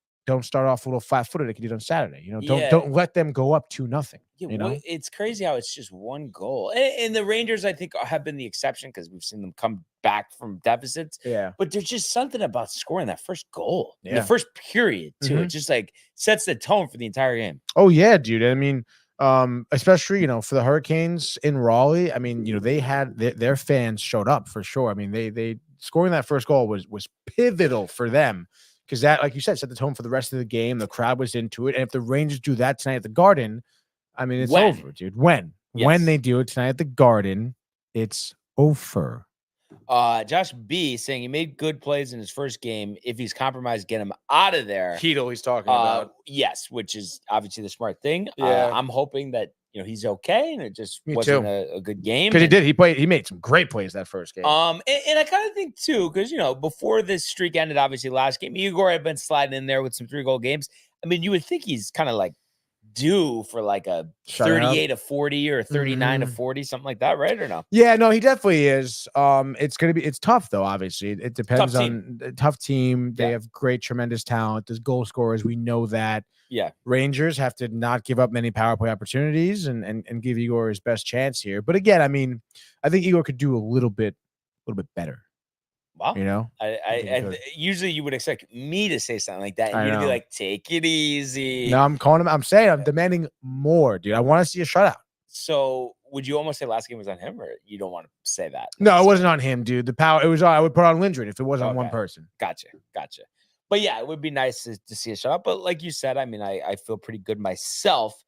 start off a little flat-footed like you did on Saturday. Don't let them go up 2-0. Yeah, You know? it's crazy how it's just one goal. And the Rangers, I think, have been the exception because we've seen them come back from deficits. Yeah. But there's just something about scoring that first goal in the Yeah. first period, too. Mhm. It just like sets the tone for the entire game. Oh yeah, dude. I mean, especially, for the Hurricanes in Raleigh, I mean, they had their fans showed up for sure. I mean, they scoring that first goal was pivotal for them because that, like you said, set the tone for the rest of the game. The crowd was into it. And if the Rangers do that tonight at the Garden, I mean, it's When? over, dude. When Yes. they do it tonight at the Garden, it's over. Josh B saying he made good plays in his first game. If he's compromised, get him out of there. Heedle, he's talking about. Yes, which is obviously the smart thing. Yeah. I'm hoping that he's okay and it just Me wasn't too. a good game. Because he made some great plays that first game. And I kind of think too, because before this streak ended, obviously last game, Igor had been sliding in there with some 3-goal games. I mean, you would think he's kind of like due for like a 38-40 or 39-40, something like that, right? Or no? Yeah, no, he definitely is. It's tough though. Obviously, it depends on a tough team. They have great, tremendous talent. There's goal scorers. We know that. Yeah, Rangers have to not give up many power play opportunities and give Igor his best chance here. But again, I mean, I think Igor could do a little bit better. Wow. I usually you would expect me to say something like that, and you'd be like, "Take it easy." No, I'm calling him. I'm saying I'm demanding more, dude. I want to see a shutout. So, would you almost say last game was on him, or you don't want to say that? No, it wasn't on him, dude. The power. It was. I would put on Lindgren if it was on one person. Gotcha. But yeah, it would be nice to see a shutout. But like you said, I mean, I feel pretty good myself.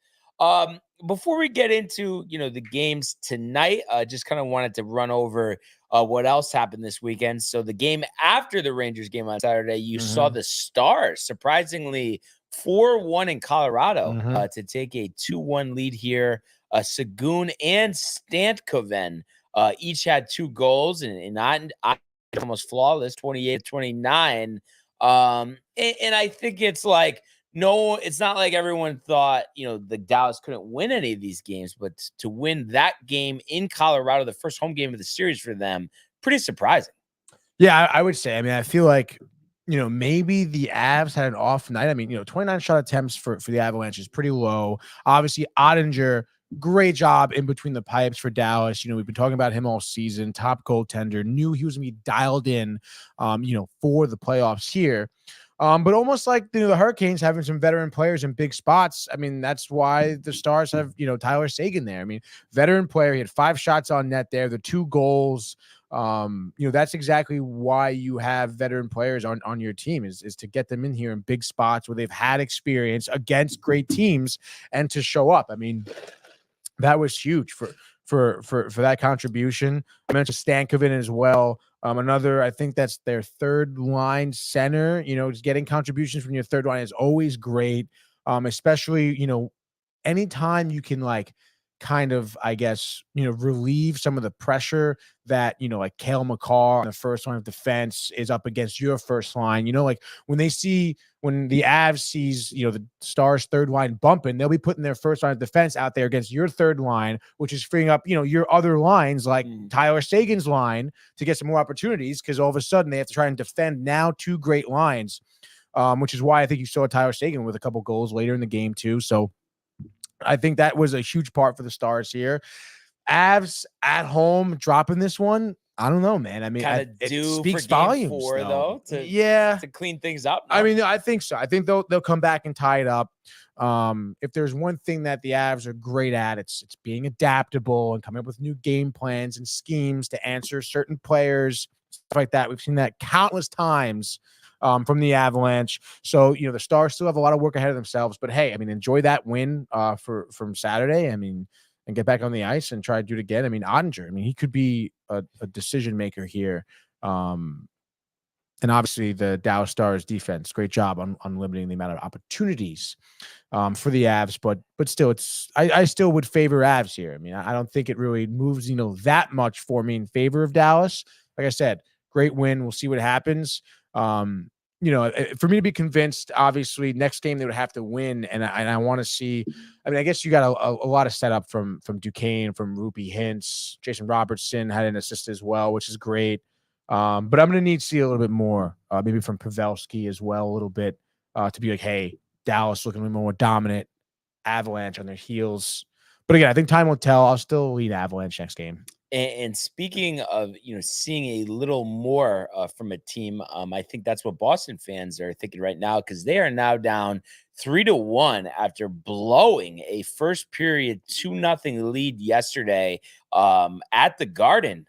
Before we get into the games tonight, just kind of wanted to run over what else happened this weekend. So the game after the Rangers game on Saturday, you saw the Stars surprisingly 4-1 in Colorado to take a 2-1 lead here. Sagoon and Stantkoven each had 2 goals, and not almost flawless, 28-29. And I think it's like, no, it's not like everyone thought, the Dallas couldn't win any of these games, but to win that game in Colorado, the first home game of the series for them, pretty surprising. Yeah, I would say. I mean, I feel like, maybe the Avs had an off night. I mean, 29 shot attempts for the Avalanche is pretty low. Obviously, Ottinger, great job in between the pipes for Dallas. We've been talking about him all season, top goaltender, knew he was going to be dialed in, for the playoffs here. But almost like the Hurricanes having some veteran players in big spots. I mean, that's why the Stars have, Tyler Seguin there. I mean, veteran player. He had 5 shots on net there, the 2 goals. That's exactly why you have veteran players on your team is to get them in here in big spots where they've had experience against great teams and to show up. I mean, that was huge for that contribution. I mentioned Stantkoven as well. Another, I think that's their third line center. Just getting contributions from your third line is always great. Especially, anytime you can kind of, I guess, relieve some of the pressure that, like Cale Makar on the first line of defense is up against your first line. Like when the Avs sees, the Stars third line bumping, they'll be putting their first line of defense out there against your third line, which is freeing up, your other lines like Tyler Seguin's line to get some more opportunities because all of a sudden they have to try and defend now 2 great lines, which is why I think you saw Tyler Seguin with a couple goals later in the game too. So I think that was a huge part for the Stars here. Avs at home dropping this one. I don't know, man. I mean, it speaks volumes, though. To clean things up. No? I mean, I think so. I think they'll come back and tie it up. If there's one thing that the Avs are great at, it's being adaptable and coming up with new game plans and schemes to answer certain players, stuff like that. We've seen that countless times from the Avalanche. So, the Stars still have a lot of work ahead of themselves. But hey, I mean, enjoy that win from Saturday. I mean, and get back on the ice and try to do it again. I mean, Ottinger, I mean, he could be a decision maker here. And obviously the Dallas Stars defense, great job on limiting the amount of opportunities for the Avs. But still, I still would favor Avs here. I mean, I don't think it really moves, that much for me in favor of Dallas. Like I said, great win. We'll see what happens. For me to be convinced, obviously next game they would have to win. And I want to see, I mean, I guess you got a lot of setup from Duquesne, from Rupi Hintz. Jason Robertson had an assist as well, which is great. But I'm going to need to see a little bit more, maybe from Pavelski as well, a little bit to be like, hey, Dallas looking a little more dominant, Avalanche on their heels. But again, I think time will tell. I'll still lead Avalanche next game. And speaking of, seeing a little more from a team, I think that's what Boston fans are thinking right now, because they are now down 3-1 after blowing a first period 2-0 lead yesterday at the Garden.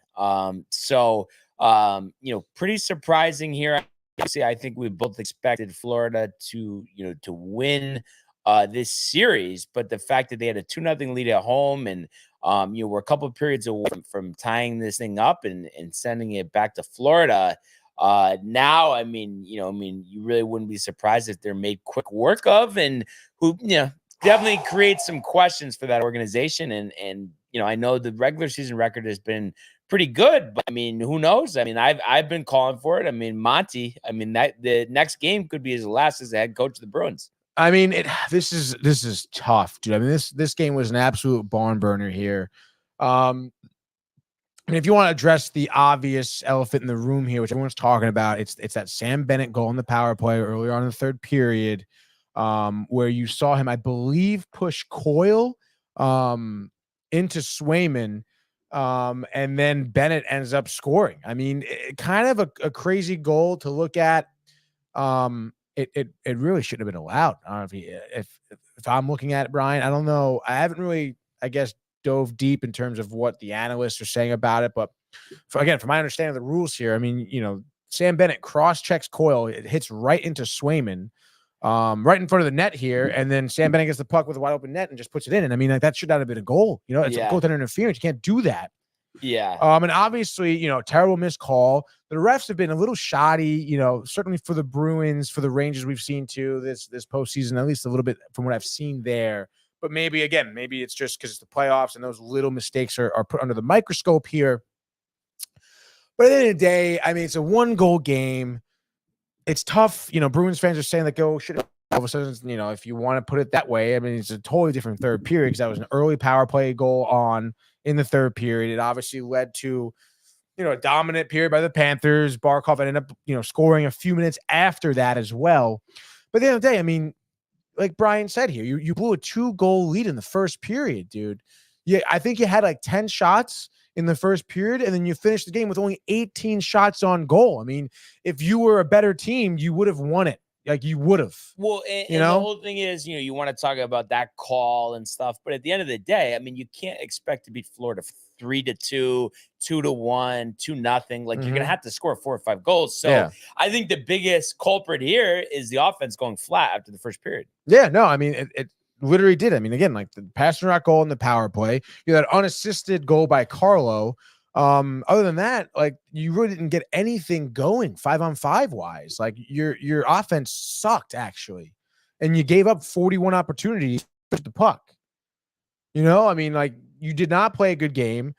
Pretty surprising here. Obviously, I think we both expected Florida to win this series, but the fact that they had a 2-0 lead at home and we're a couple of periods away from tying this thing up and sending it back to Florida. Now, you really wouldn't be surprised if they're made quick work of, and who, definitely creates some questions for that organization. And I know the regular season record has been pretty good, but who knows? I've been calling for it. Monty, that the next game could be his last as the head coach of the Bruins. This is tough, dude. This game was an absolute barn burner here. If you want to address the obvious elephant in the room here, which everyone's talking about, it's that Sam Bennett goal in the power play earlier on in the third period, where you saw him, I believe, push Coyle into Swayman, and then Bennett ends up scoring. Kind of a crazy goal to look at. It really shouldn't have been allowed. I don't know if I'm looking at it, Brian. I don't know. I haven't really, dove deep in terms of what the analysts are saying about it. But from my understanding of the rules here, Sam Bennett cross-checks Coyle. It hits right into Swayman, right in front of the net here. And then Sam Bennett gets the puck with a wide open net and just puts it in. And that should not have been a goal. It's a goaltender interference. You can't do that. Yeah. And obviously, terrible missed call. The refs have been a little shoddy, certainly for the Bruins, for the Rangers we've seen too this postseason, at least a little bit from what I've seen there. But maybe it's just because it's the playoffs and those little mistakes are put under the microscope here. But at the end of the day, it's a 1-goal game. It's tough. Bruins fans are saying that shit. All of a sudden, if you want to put it that way, it's a totally different third period, because that was an early power play goal in the third period. It obviously led to, a dominant period by the Panthers. Barkov ended up, scoring a few minutes after that as well. But at the end of the day, like Brian said here, you blew a 2-goal lead in the first period, dude. Yeah, I think you had 10 shots in the first period, and then you finished the game with only 18 shots on goal. If you were a better team, you would have won it. You would have. Well, and the whole thing is, you want to talk about that call and stuff, but at the end of the day, you can't expect to beat Florida 3-2, 2-1, 2-0. You're gonna have to score 4 or 5 goals. So yeah. I think the biggest culprit here is the offense going flat after the first period. Yeah, no, it literally did. Again, the Pasternak goal in the power play, that unassisted goal by Carlo. Other than that, you really didn't get anything going 5-on-5 wise. Your offense sucked, actually, and you gave up 41 opportunities to push the puck. You did not play a good game,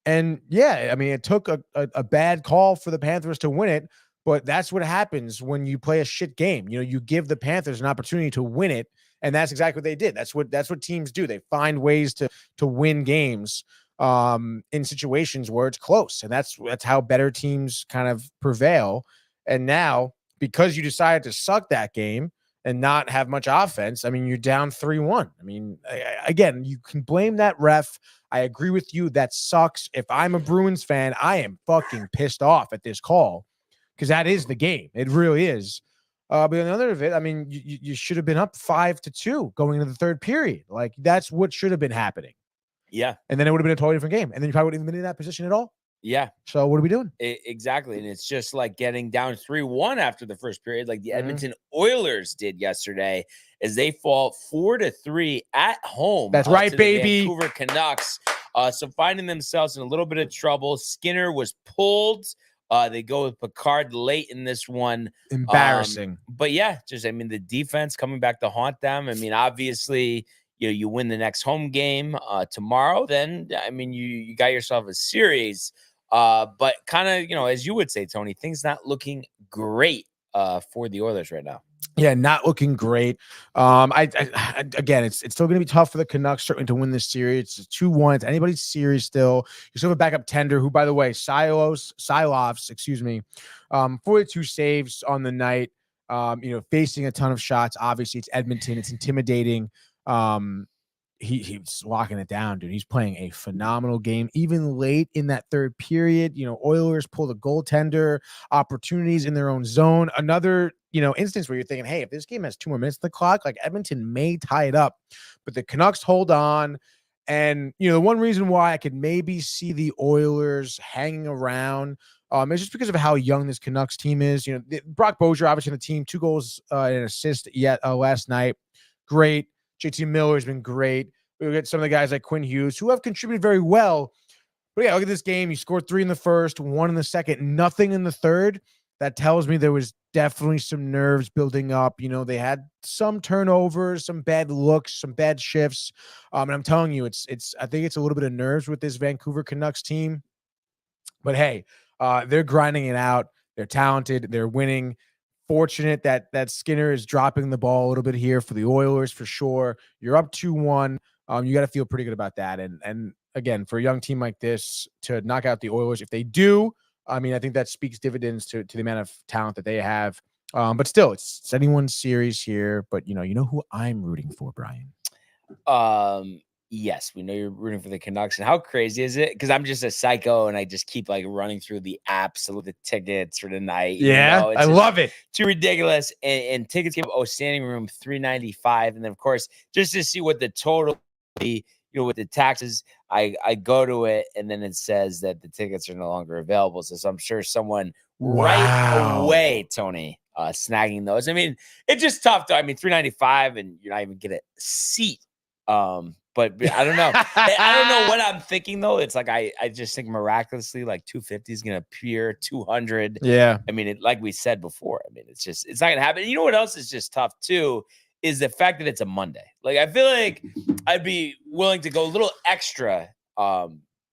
and yeah, it took a bad call for the Panthers to win it, but that's what happens when you play a shit game. You give the Panthers an opportunity to win it, and that's exactly what they did. That's what teams do. They find ways to win games in situations where it's close. And that's how better teams kind of prevail. And now, because you decided to suck that game and not have much offense, you're down 3-1. Again, you can blame that ref. I agree with you. That sucks. If I'm a Bruins fan, I am fucking pissed off at this call, because that is the game. It really is. But on the other of it, you should have been up 5-2 going into the third period. That's what should have been happening. Yeah. And then it would have been a totally different game. And then you probably wouldn't have been in that position at all. Yeah. So what are we doing? Exactly. And it's just like getting down 3-1 after the first period, like the Edmonton Oilers did yesterday, as they fall 4-3 at home. That's right, to baby. The Vancouver Canucks. So finding themselves in a little bit of trouble. Skinner was pulled. They go with Picard late in this one. Embarrassing. But yeah, just, the defense coming back to haunt them. Obviously, you win the next home game tomorrow, then, you got yourself a series. But kind of, as you would say, Tony, things not looking great for the Oilers right now. Yeah, not looking great. Again, it's still going to be tough for the Canucks certainly to win this series. It's 2-1. It's anybody's series still. You still have a backup tender who, by the way, Silovs, 42 saves on the night. Facing a ton of shots. Obviously, it's Edmonton. It's intimidating. he's locking it down, dude. He's playing a phenomenal game, even late in that third period. Oilers pull the goaltender, opportunities in their own zone. Another, instance where you're thinking, hey, if this game has 2 more minutes on the clock, like Edmonton may tie it up, but the Canucks hold on. And, the one reason why I could maybe see the Oilers hanging around is just because of how young this Canucks team is. Brock Bozier, obviously, in the team, 2 goals and an assist last night. Great. JT Miller has been great. We get some of the guys like Quinn Hughes who have contributed very well. But yeah, look at this game. You scored 3 in the first, 1 in the second, nothing in the third. That tells me there was definitely some nerves building up. They had some turnovers, some bad looks, some bad shifts. And I'm telling you, I think it's a little bit of nerves with this Vancouver Canucks team. But hey, they're grinding it out. They're talented. They're winning. Fortunate that Skinner is dropping the ball a little bit here for the Oilers for sure. You're up 2-1. You got to feel pretty good about that. And again, for a young team like this to knock out the Oilers, if they do, I think that speaks dividends to the amount of talent that they have. But still, it's anyone's series here. But you know who I'm rooting for, Brian. Yes, we know you're rooting for the Canucks. And how crazy is it? Because I'm just a psycho and I just keep running through the apps with the tickets for tonight. Yeah, I love it. Too ridiculous. And tickets came standing room $395. And then, of course, just to see what the total be, with the taxes, I go to it and then it says that the tickets are no longer available. So I'm sure someone right away, Tony, snagging those. It's just tough though. $395 and you're not even getting a seat. But I don't know. I don't know what I'm thinking though. It's I just think miraculously 250 is gonna appear, 200. Yeah. Like we said before. It's not gonna happen. You know what else is just tough too is the fact that it's a Monday. I feel like I'd be willing to go a little extra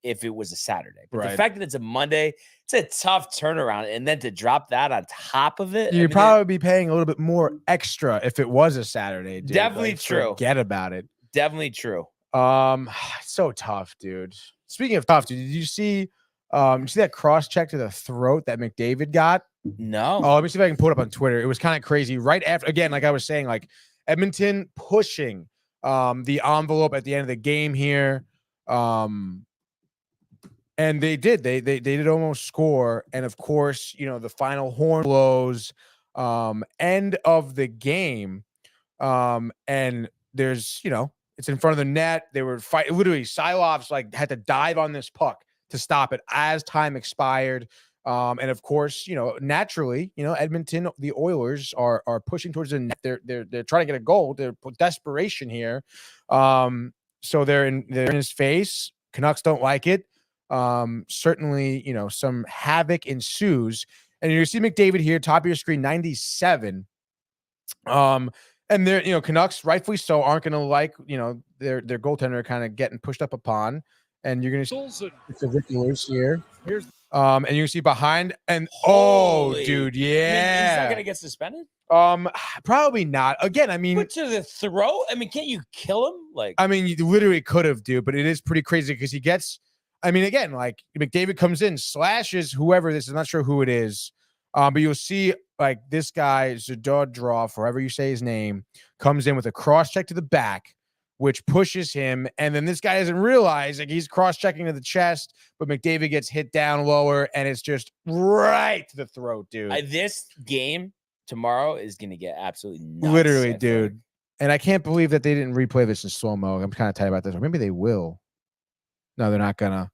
if it was a Saturday. But the fact that it's a Monday, it's a tough turnaround, and then to drop that on top of it, you'd probably be paying a little bit more extra if it was a Saturday. Dude. Definitely true. Forget about it. Definitely true. So tough, dude. Speaking of tough, dude, did you see that cross check to the throat that McDavid got? No. Oh, let me see if I can pull it up on Twitter. It was kind of crazy. Right after, again, like I was saying, Edmonton pushing the envelope at the end of the game here. And they did. They did almost score. And of course, the final horn blows end of the game. And there's, it's in front of the net. They were fighting. Literally, Silovs had to dive on this puck to stop it as time expired. And of course, naturally, Edmonton, the Oilers are pushing towards the net. They're trying to get a goal. They're desperation here. So they're in his face. Canucks don't like it. Certainly, some havoc ensues. And you see McDavid here, top of your screen, 97. And they're, Canucks, rightfully so, aren't going to like, their goaltender kind of getting pushed up upon. And you're going to see the ridiculous here. And you can see behind and dude, yeah. He's not going to get suspended? Probably not. Again, But to the throat? Can't you kill him? You literally could have, dude, but it is pretty crazy because he gets, again, McDavid comes in, slashes whoever this is, I'm not sure who it is. But you'll see this guy, Zadodrov, however you say his name, comes in with a cross check to the back, which pushes him. And then this guy doesn't realize he's cross-checking to the chest, but McDavid gets hit down lower, and it's just right to the throat, dude. This game tomorrow is going to get absolutely nuts. Literally, dude. And I can't believe that they didn't replay this in slow-mo. I'm kind of tight about this. Or maybe they will. No, they're not going to.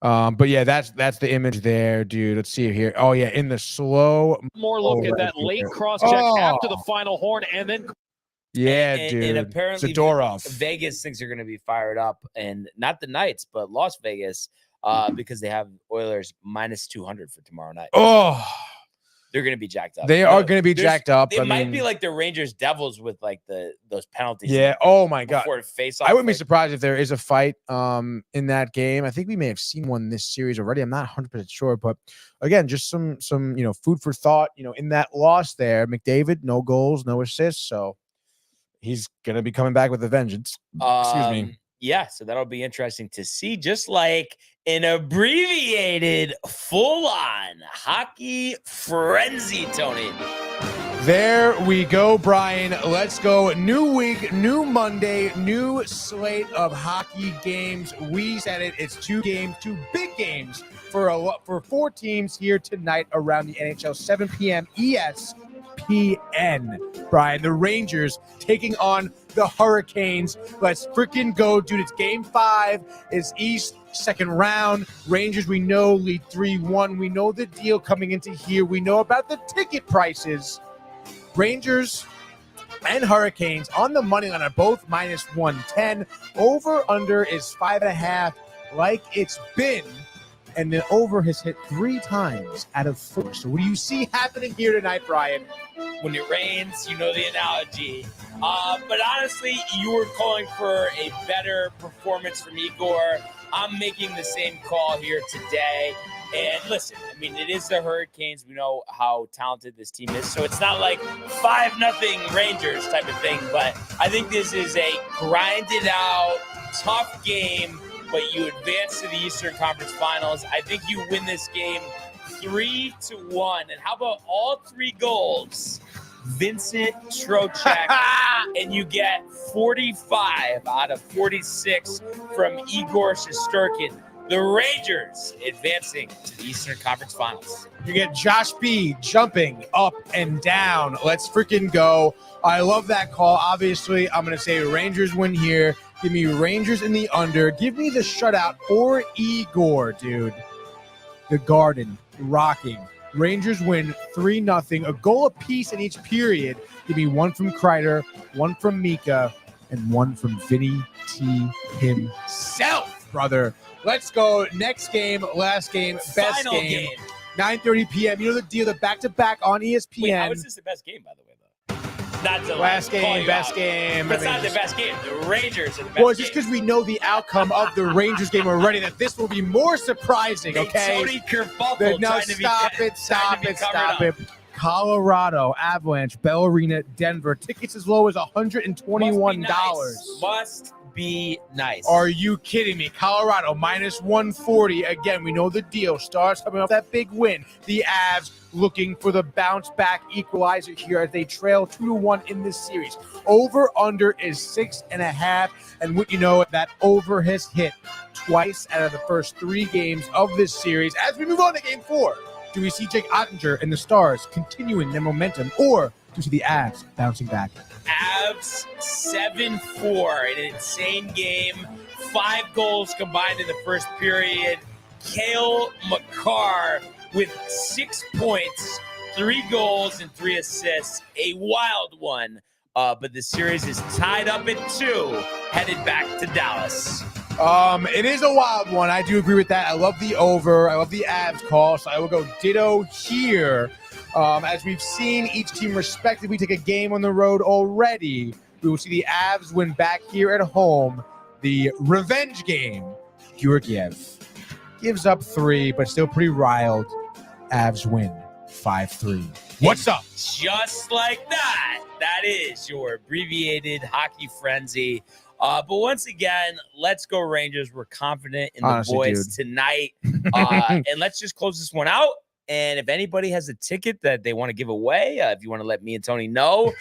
But yeah, that's the image there, dude. Let's see here. Oh, yeah, in the slow. More look at that late cross-check after the final horn, and then... Yeah, dude. And apparently Zadorov. Vegas thinks they're going to be fired up, and not the Knights, but Las Vegas, because they have Oilers minus 200 for tomorrow night. Oh, they're going to be jacked up. They are going to be jacked up. It might be like the Rangers Devils with those penalties. Yeah. Oh my God. Face-off. I wouldn't be surprised if there is a fight in that game. I think we may have seen one this series already. I'm not 100% sure, but again, just some food for thought. In that loss there, McDavid, no goals, no assists, so he's going to be coming back with a vengeance. Excuse me. Yeah, so that'll be interesting to see. Just like an abbreviated, full-on hockey frenzy, Tony. There we go, Brian. Let's go. New week, new Monday, new slate of hockey games. We said it. It's 2 games, 2 big games for 4 teams here tonight around the NHL. 7 p.m. ESPN. Brian, the Rangers taking on the Hurricanes. Let's freaking go, dude. It's game 5. It's East. Second round. Rangers, we know, lead 3-1. We know the deal coming into here. We know about the ticket prices. Rangers and Hurricanes on the money line are both minus 110. Over under is 5.5, like it's been. And the over has hit 3 times out of 4. So what do you see happening here tonight, Brian? When it rains, you know the analogy. But honestly, you were calling for a better performance from Igor. I'm making the same call here today. And listen, I mean, it is the Hurricanes. We know how talented this team is. So it's not like 5-0 Rangers type of thing. But I think this is a grinded out, tough game. But you advance to the Eastern Conference Finals. I think you win this game 3-1. And how about all 3 goals? Vincent Trocheck, and you get 45 out of 46 from Igor Shesterkin. The Rangers advancing to the Eastern Conference Finals. You get Josh B jumping up and down. Let's freaking go. I love that call. Obviously, I'm going to say Rangers win here. Give me Rangers in the under. Give me the shutout or Igor, dude. The Garden rocking. Rangers win 3-0. A goal apiece in each period. Give me 1 from Kreider, 1 from Mika, and 1 from Vinny T himself, brother. Let's go. Next game, last game, best Final game. 9:30 p.m. You know the deal. The back-to-back on ESPN. Wait, how is this the best game, by the way, though? Not to Last call game, you best out. game. But it's not the best game. The Rangers are the best Well, just because we know the outcome of the Rangers game already, that this will be more surprising, okay? Tony Kerfuffle No, trying to be stop covered it. Colorado, Avalanche, Bell Arena, Denver. Tickets as low as $121. Must be nice. Are you kidding me? Colorado minus 140. Again, we know the deal. Stars coming off that big win. The Avs looking for the bounce back equalizer here as they trail 2-1 in this series. Over under is 6.5. And what you know, that over has hit twice out of the first 3 games of this series. As we move on to game 4, do we see Jake Ottinger and the Stars continuing their momentum, or do we see the Avs bouncing back? Avs 7-4, an insane game. 5 goals combined in the first period. Cale Makar with 6 points, 3 goals and 3 assists. A wild one. But the series is tied up at 2, headed back to Dallas. It is a wild one. I do agree with that. I love the over. I love the Avs call, so I will go ditto here. As we've seen each team respectively take a game on the road already, we will see the Avs win back here at home. The revenge game. Georgiev gives up 3, but still pretty riled. Avs win 5-3. What's up? Just like that. That is your abbreviated hockey frenzy. But once again, let's go Rangers. We're confident in the boys tonight. And let's just close this one out. And if anybody has a ticket that they want to give away, if you want to let me and Tony know,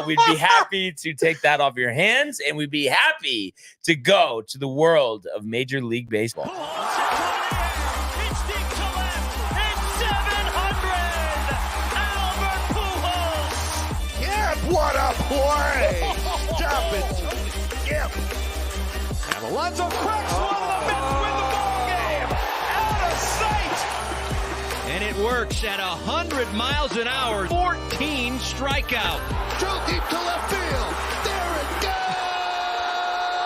we'd be happy to take that off your hands. And we'd be happy to go to the world of Major League Baseball. What a play! Stop it! Yep. And Alonso cracks one of the Mets win the ball game! Out of sight! And it works at 100 miles an hour. 14 strikeout. Throw deep to left field. There it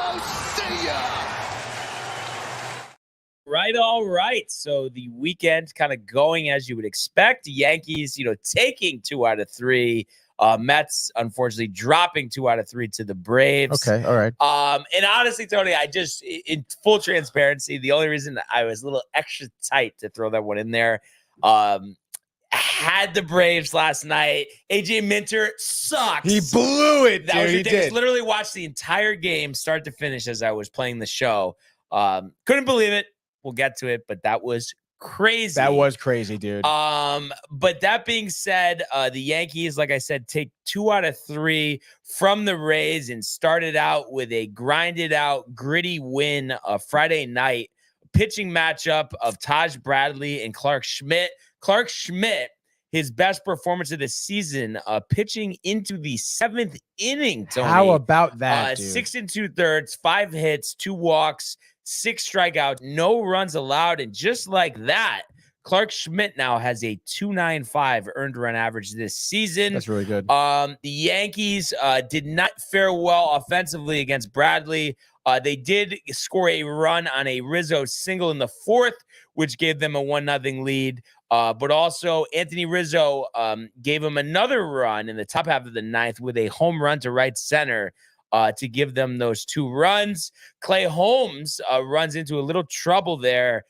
goes! See ya! Right, all right. So the weekend kind of going as you would expect. The Yankees, taking 2 out of 3. Mets, unfortunately, dropping 2 out of 3 to the Braves. Okay, all right. And honestly, Tony, I just, in full transparency, the only reason I was a little extra tight to throw that one in there, had the Braves last night. AJ Minter sucks. He blew it, That was dude. ridiculous. Literally watched the entire game, start to finish, as I was playing the show. Couldn't believe it. We'll get to it, but that was crazy. That was crazy, dude. But that being said, the Yankees, like I said, take 2 out of 3 from the Rays and started out with a grinded out, gritty win Friday night pitching matchup of Taj Bradley and Clark Schmidt. Clark Schmidt, his best performance of the season, pitching into the 7th inning. Tony. How about that, dude? 6 2/3, 5 hits, 2 walks, 6 strikeouts, no runs allowed, and just like that, Clark Schmidt now has a 2.95 earned run average this season. That's really good. The Yankees did not fare well offensively against Bradley. They did score a run on a Rizzo single in the 4th, which gave them a 1-0 lead. But also Anthony Rizzo gave him another run in the top half of the 9th with a home run to right center to give them those 2 runs. Clay Holmes runs into a little trouble there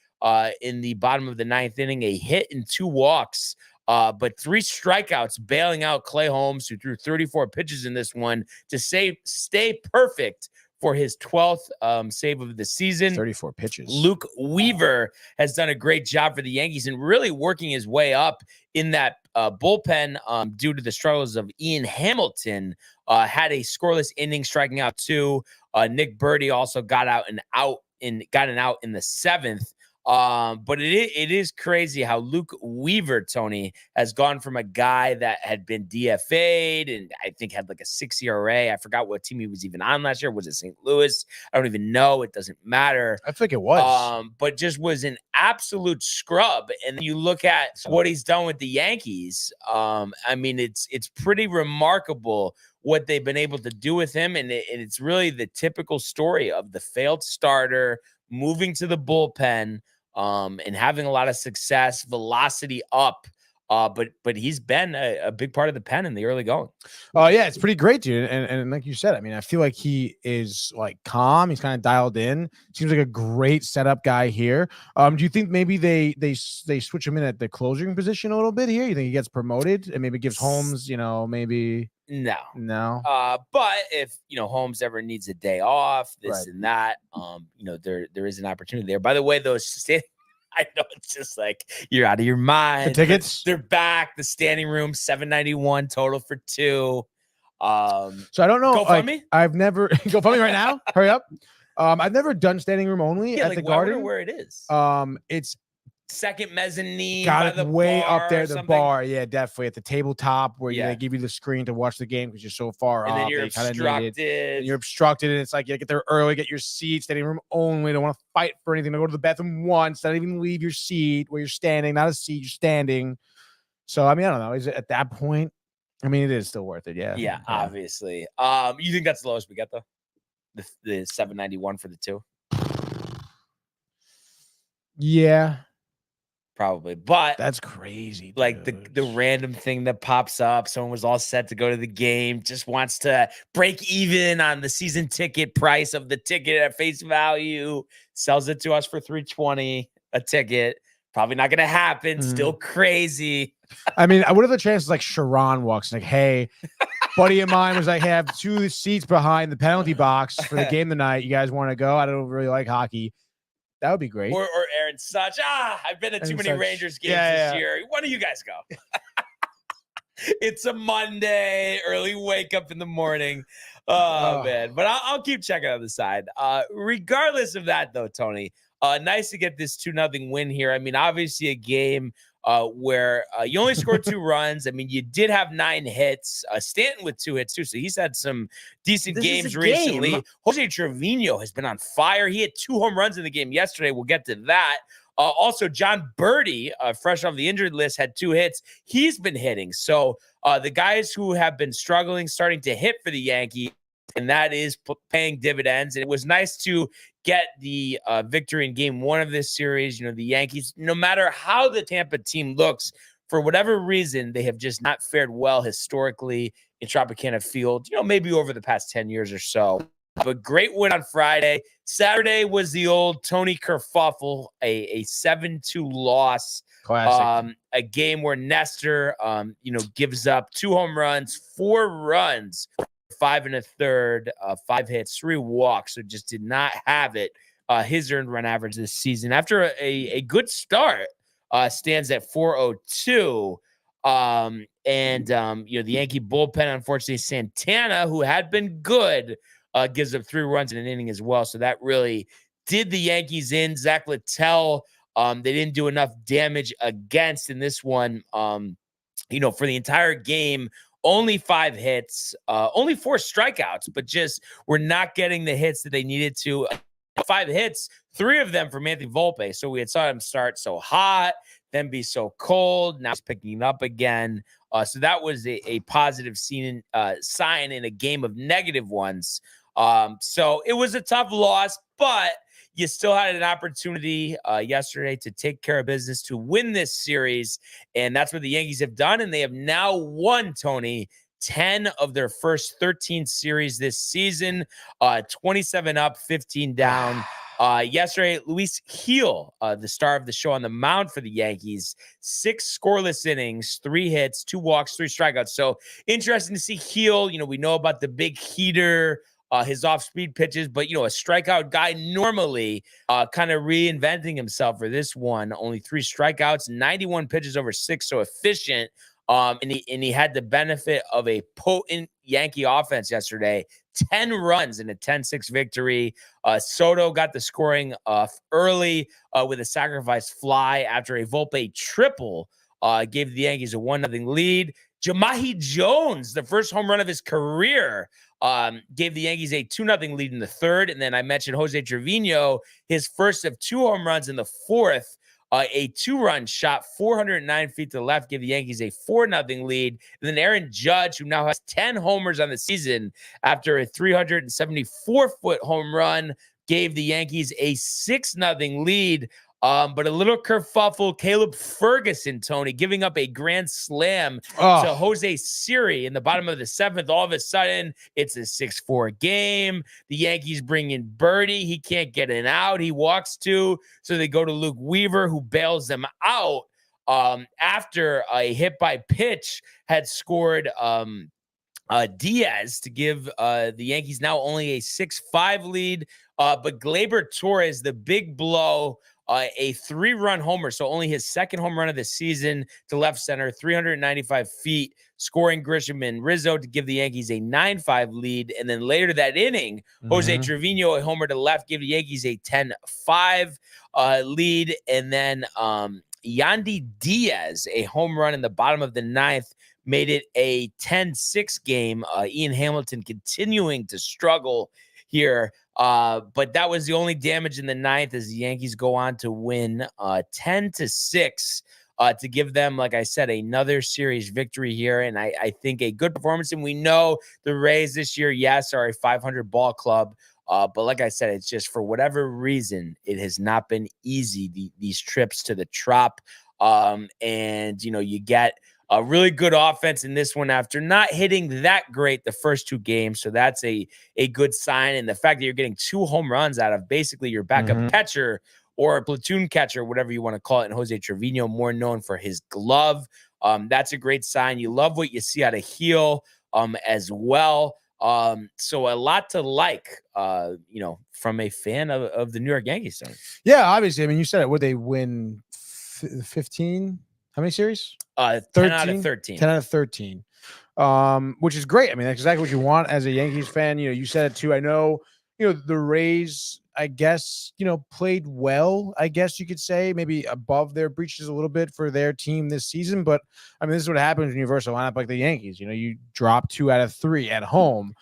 in the bottom of the 9th inning, a hit and 2 walks, but 3 strikeouts bailing out Clay Holmes, who threw 34 pitches in this one to stay perfect for his 12th save of the season. 34 pitches. Luke Weaver has done a great job for the Yankees and really working his way up in that bullpen due to the struggles of Ian Hamilton. Had a scoreless inning, striking out 2. Nick Birdie also got an out in the 7th. But it is crazy how Luke Weaver, Tony, has gone from a guy that had been DFA'd and I think had like a 6 ERA. I forgot what team he was even on last year. Was it St. Louis? I don't even know. It doesn't matter. I think it was. But just was an absolute scrub. And then you look at what he's done with the Yankees. I mean, it's pretty remarkable what they've been able to do with him. And it's really the typical story of the failed starter moving to the bullpen, and having a lot of success, velocity up. But he's been a big part of the pen in the early going. Oh yeah, it's pretty great, dude. And like you said, I mean, I feel like he is like calm. He's kind of dialed in. Seems like a great setup guy here. Do you think maybe they switch him in at the closing position a little bit here? You think he gets promoted and maybe gives Holmes, maybe? No. But if Holmes ever needs a day off, this and that, there is an opportunity there. By the way, I know it's just like you're out of your mind. The tickets, they're back. The standing room, $791 total for 2. So I don't know. GoFundMe? I've never GoFundMe right now. Hurry up. I've never done standing room only at the Garden. Where it is. It's second mezzanine. Got it way up there, the bar. Yeah, definitely at the tabletop where they give you the screen to watch the game because you're so far and off. Then you're obstructed. You're obstructed, and it's like you get there early, get your seat, standing room only. Don't want to fight for anything. To go to the bathroom once, not even leave your seat where you're standing. Not a seat, you're standing. So I mean, I don't know. Is it at that point? I mean, it is still worth it. Yeah, obviously. You think that's the lowest we get though? The $791 for the 2. Yeah. Probably, but that's crazy. Like the random thing that pops up, someone was all set to go to the game, just wants to break even on the season ticket price of the ticket at face value, sells it to us for $320 a ticket. Probably not going to happen. Still crazy. I mean, what are the chances like Sharon walks like, hey, buddy of mine was like, hey, I have 2 seats behind the penalty box for the game tonight. You guys want to go? I don't really like hockey. That would be great. Or Aaron Such. I've been to too many Rangers games this year. Why don't you guys go? It's a Monday, early wake up in the morning. Oh. Man. But I'll keep checking on the side. Regardless of that, though, Tony, nice to get this 2-0 win here. I mean, obviously a game where you only scored 2 runs. I mean, you did have 9 hits. Stanton with 2 hits, too. So he's had some decent games recently. Jose Trevino has been on fire. He had 2 home runs in the game yesterday. We'll get to that. Also, John Birdie, fresh off the injured list, had 2 hits. He's been hitting. So the guys who have been struggling, starting to hit for the Yankees, and that is paying dividends. And it was nice to get the victory in game 1 of this series. The Yankees, no matter how the Tampa team looks, for whatever reason, they have just not fared well historically in Tropicana Field, maybe over the past 10 years or so. But great win on Friday. Saturday was the old Tony kerfuffle, a 7-2 loss. Classic. A game where Nestor, gives up 2 home runs, 4 runs, 5 1/3, 5 hits, 3 walks. So just did not have it. His earned run average this season after a good start. stands at 402. The Yankee bullpen, unfortunately, Santana, who had been good, gives up 3 runs in an inning as well. So that really did the Yankees in. Zach Littell, they didn't do enough damage against in this one. For the entire game, only 5 hits, only 4 strikeouts, but just were not getting the hits that they needed to. 5 hits, 3 of them from Anthony Volpe. So we had saw him start so hot, then be so cold. Now he's picking up again. So that was a positive sign in a game of negative ones. So it was a tough loss, but you still had an opportunity yesterday to take care of business, to win this series. And that's what the Yankees have done. And they have now won, Tony, 10 of their first 13 series this season, 27 up, 15 down. Yesterday, Luis Gil, the star of the show on the mound for the Yankees, 6 scoreless innings, 3 hits, 2 walks, 3 strikeouts. So interesting to see Gil. We know about the big heater, his off-speed pitches, but, a strikeout guy normally kind of reinventing himself for this one. Only 3 strikeouts, 91 pitches over 6, so efficient. And he had the benefit of a potent Yankee offense yesterday. 10 runs in a 10-6 victory. Soto got the scoring early with a sacrifice fly after a Volpe triple gave the Yankees a 1-0 lead. Jamahi Jones, the first home run of his career, gave the Yankees a 2-0 lead in the 3rd. And then I mentioned Jose Trevino, his first of 2 home runs in the 4th. A 2-run shot 409 feet to the left, give the Yankees a 4-0 lead. And then Aaron Judge, who now has 10 homers on the season after a 374-foot home run, gave the Yankees a 6-0 lead. But a little kerfuffle, Caleb Ferguson, Tony, giving up a grand slam to Jose Siri in the bottom of the 7th. All of a sudden, it's a 6-4 game. The Yankees bring in Birdie. He can't get an out. He walks 2. So they go to Luke Weaver, who bails them out after a hit by pitch had scored Diaz to give the Yankees now only a 6-5 lead. But Gleyber Torres, the big blow, a 3-run homer, so only his 2nd home run of the season to left center, 395 feet, scoring Grisham and Rizzo to give the Yankees a 9-5 lead. And then later that inning, Jose Trevino, a homer to left, give the Yankees a 10-5 lead. And then Yandy Diaz, a home run in the bottom of the 9th, made it a 10-6 game. Ian Hamilton continuing to struggle here. But that was the only damage in the 9th as the Yankees go on to win 10-6 to give them, like I said, another series victory here. And I think a good performance. And we know the Rays this year, yes, are a 500 ball club. But like I said, it's just for whatever reason, it has not been easy, these trips to the Trop. And, you get a really good offense in this one after not hitting that great the first 2 games. So that's a good sign. And the fact that you're getting 2 home runs out of basically your backup catcher or a platoon catcher, whatever you want to call it, and Jose Trevino, more known for his glove. That's a great sign. You love what you see out of Gil as well. So a lot to like, from a fan of the New York Yankees. Yeah, obviously. I mean, you said it. Would they win 15? How many series? 10 out of 13. 10 out of 13. Which is great. I mean, that's exactly what you want as a Yankees fan. You said it too. I know, the Rays, I guess, played well, I guess you could say, maybe above their breaches a little bit for their team this season. But I mean, this is what happens when you verse a lineup like the Yankees. You drop 2 out of 3 at home.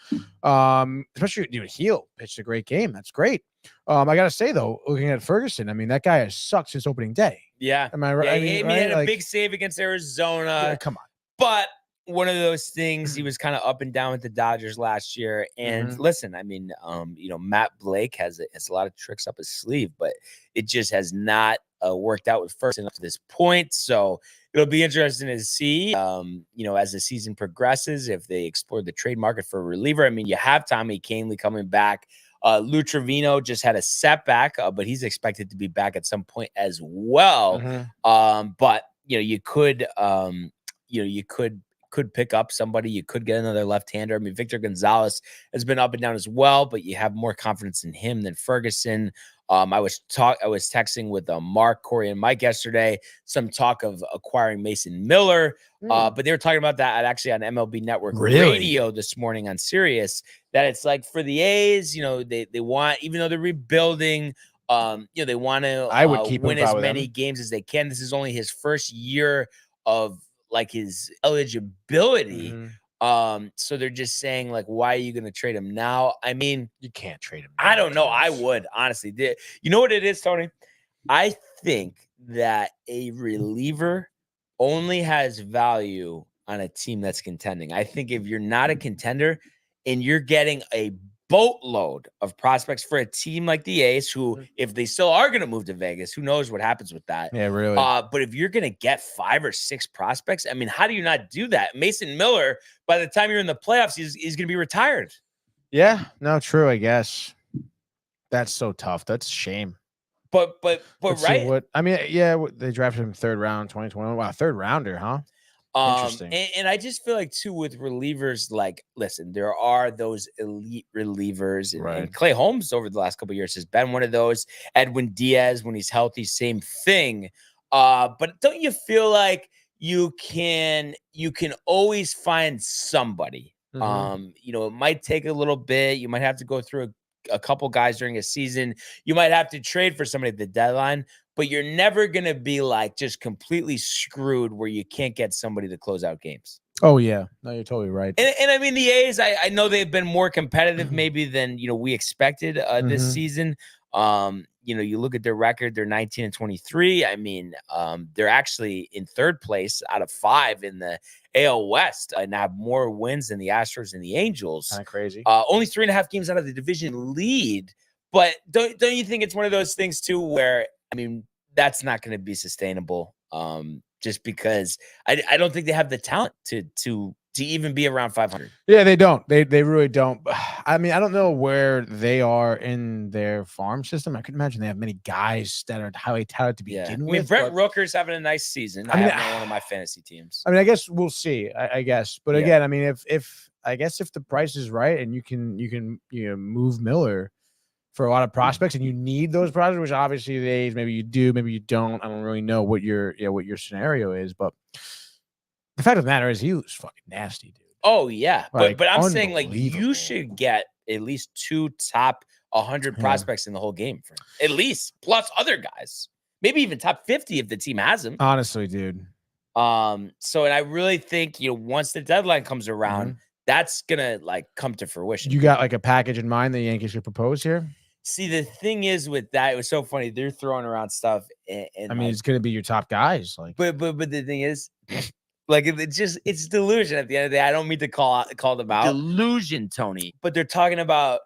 Especially Gil pitched a great game. That's great. I gotta say though, looking at Ferguson, I mean, that guy has sucked since opening day. Yeah. Am I right? Yeah, I mean, he had a big save against Arizona. Yeah, come on. But one of those things, he was kind of up and down with the Dodgers last year. And listen, I mean, Matt Blake has a lot of tricks up his sleeve, but it just has not worked out with Ferguson up to this point. So it'll be interesting to see, as the season progresses, if they explore the trade market for a reliever. I mean, you have Tommy Kahnle coming back. Lou Trevino just had a setback, but he's expected to be back at some point as well. But you could pick up somebody. You could get another left-hander. I mean, Victor Gonzalez has been up and down as well, but you have more confidence in him than Ferguson. I was texting with Mark, Corey, and Mike yesterday. Some talk of acquiring Mason Miller, but they were talking about that actually on MLB Network Radio this morning on Sirius. That it's like for the A's, they want, even though they're rebuilding, they want to I would keep win him as with many him. games as they can. This is only his first year of like his eligibility. So they're just saying, like, why are you going to trade him now? I mean, You can't trade him. I don't know. I would, honestly. You know what it is, Tony? I think that a reliever only has value on a team that's contending. I think if you're not a contender and you're getting a boatload of prospects for a team like the A's, who, if they still are going to move to Vegas, who knows what happens with that? Yeah, really. But if you're going to get 5 or 6 prospects, I mean, how do you not do that? Mason Miller, by the time you're in the playoffs, he's going to be retired. Yeah, no, true. I guess that's so tough. That's a shame. But Let's see right? They drafted him 3rd round, 2021. Wow, 3rd rounder, huh? Interesting. And I just feel like too with relievers, like, listen, there are those elite relievers, and Clay Holmes over the last couple of years has been one of those. Edwin Diaz, when he's healthy, same thing. But don't you feel like you can always find somebody? It might take a little bit. You might have to go through a couple guys during a season. You might have to trade for somebody at the deadline, but you're never going to be like just completely screwed where you can't get somebody to close out games. Oh, yeah. No, you're totally right. And I mean, the A's, I know they've been more competitive maybe than, we expected this season. You look at their record, they're 19-23. I mean, they're actually in 3rd place out of 5 in the AL West and have more wins than the Astros and the Angels. Kind of crazy. Only 3.5 games out of the division lead. But don't you think it's one of those things too where, I mean, that's not going to be sustainable just because I don't think they have the talent to even be around 500. Yeah, they don't. They really don't. I mean, I don't know where they are in their farm system. I couldn't imagine they have many guys that are highly talented to begin with. I mean, Brent Rooker's having a nice season. I have him on one of my fantasy teams. I mean, I guess we'll see. I guess, but again, I mean, if the price is right and you can move Miller for a lot of prospects, and you need those prospects, which obviously the A's, maybe you do, maybe you don't. I don't really know what your scenario is, but the fact of the matter is he was fucking nasty, dude. Oh yeah, like, but I'm saying like you should get at least 2 top 100 prospects in the whole game for him. At least, plus other guys, maybe even top 50 if the team has them. Honestly, dude. So and I really think once the deadline comes around, that's gonna like come to fruition. You got like a package in mind the Yankees should propose here? See, the thing is with that, it was so funny. They're throwing around stuff, and I mean, it's gonna be your top guys, like. But the thing is, like, it's delusion. At the end of the day, I don't mean to call them out. Delusion, Tony. But they're talking about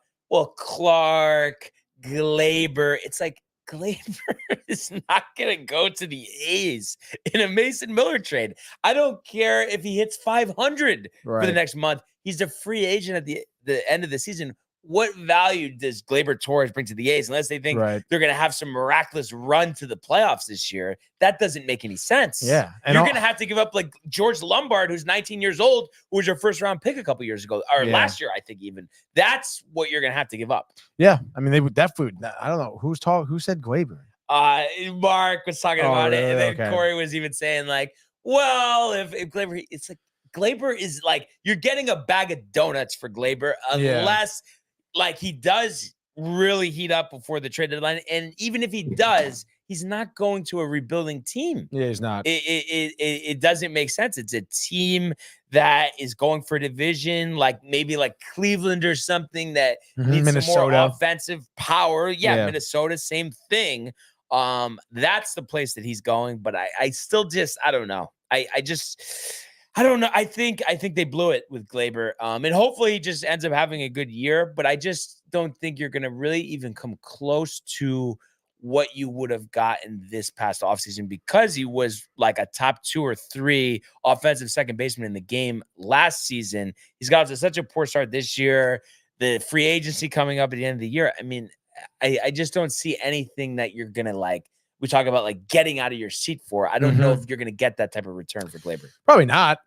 Clark, Gleyber. It's like Gleyber is not gonna go to the A's in a Mason Miller trade. I don't care if he hits 500 for the next month. He's a free agent at the end of the season. What value does Gleyber Torres bring to the A's unless they think they're going to have some miraculous run to the playoffs this year? That doesn't make any sense. Yeah. And you're going to have to give up like George Lombard, who's 19 years old, who was your 1st round pick a couple years ago, or last year, I think even. That's what you're going to have to give up. Yeah. I mean, they would definitely, I don't know who said Gleyber. Mark was talking about it. And then Corey was even saying like, well, if Gleyber, it's like Gleyber is like, you're getting a bag of donuts for Gleyber unless like he does really heat up before the trade deadline. And even if he does, he's not going to a rebuilding team. Yeah, he's not. It doesn't make sense. It's a team that is going for division, like maybe like Cleveland or something that needs some more offensive power. Yeah, Minnesota, same thing. That's the place that he's going. But I still just, I don't know. I don't know. I think they blew it with Gleyber. And hopefully he just ends up having a good year, but I just don't think you're going to really even come close to what you would have gotten this past offseason because he was like a top 2 or 3 offensive second baseman in the game last season. He's got to such a poor start this year. The free agency coming up at the end of the year. I mean, I just don't see anything that you're going to like. We talk about like getting out of your seat for. I don't know if you're going to get that type of return for Gleyber. Probably not.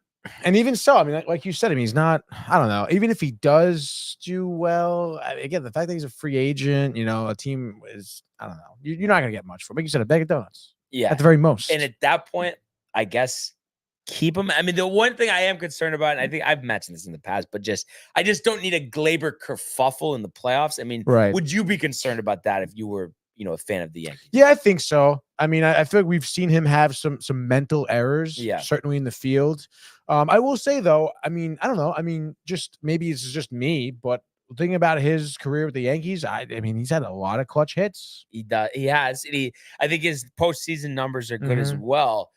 And even so, I mean, like you said, I mean, he's not, I don't know, even if he does do well, again, the fact that he's a free agent, a team is, I don't know, you're not going to get much for him. Like you said, a bag of donuts. Yeah. At the very most. And at that point, I guess keep him. I mean, the one thing I am concerned about, and I think I've mentioned this in the past, but I just don't need a Glaber kerfuffle in the playoffs. I mean, would you be concerned about that if you were, a fan of the Yankees? Yeah, I think so. I mean, I feel like we've seen him have some mental errors, certainly in the field. I will say though, I mean, I don't know. I mean, just maybe it's just me, but thinking about his career with the Yankees, I mean, he's had a lot of clutch hits. He does. He has. I think his postseason numbers are good as well.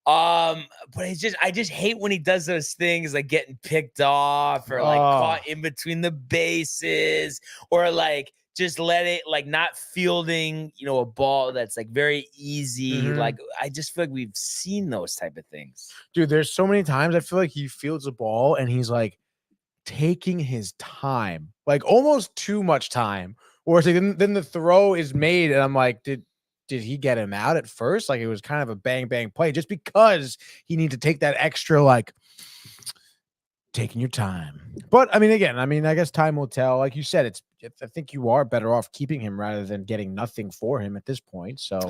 But I just hate when he does those things like getting picked off or like caught in between the bases or like just let it like not fielding, a ball that's like very easy. Like I just feel like we've seen those type of things. Dude, there's so many times I feel like he fields a ball and he's like taking his time, like almost too much time. Or it's like then the throw is made and I'm like, did he get him out at first? Like it was kind of a bang bang play just because he needed to take that extra like taking your time. But I mean, again, I guess time will tell. Like you said, I think you are better off keeping him rather than getting nothing for him at this point. So,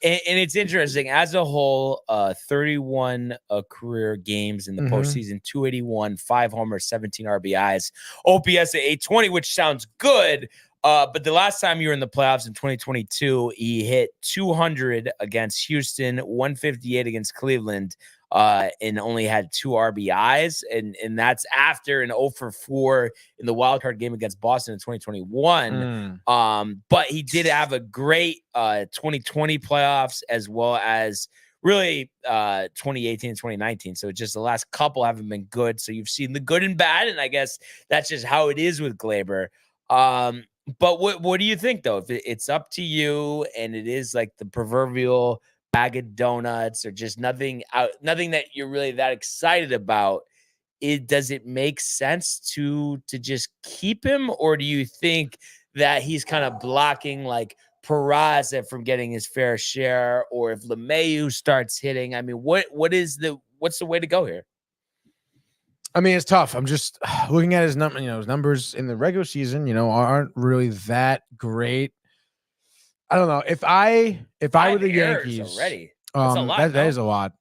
and it's interesting as a whole, 31 career games in the postseason, 281, 5 homers, 17 RBIs, OPS at 820, which sounds good. But the last time you were in the playoffs in 2022, he hit 200 against Houston, 158 against Cleveland, and only had 2 RBIs. And that's after an 0-for-4 in the wild card game against Boston in 2021. But he did have a great 2020 playoffs as well as really 2018 and 2019. So just the last couple haven't been good. So you've seen the good and bad. And I guess that's just how it is with Glaber. But what do you think, though? If it's up to you and it is like the proverbial bag of donuts or just nothing that you're really that excited about, does it make sense to just keep him? Or do you think that he's kind of blocking like Peraza from getting his fair share? Or if LeMahieu starts hitting, I mean, what's the way to go here? I mean, it's tough. I'm just looking at his numbers in the regular season, aren't really that great. I don't know. If I were the Yankees already, that's a lot. That is a lot.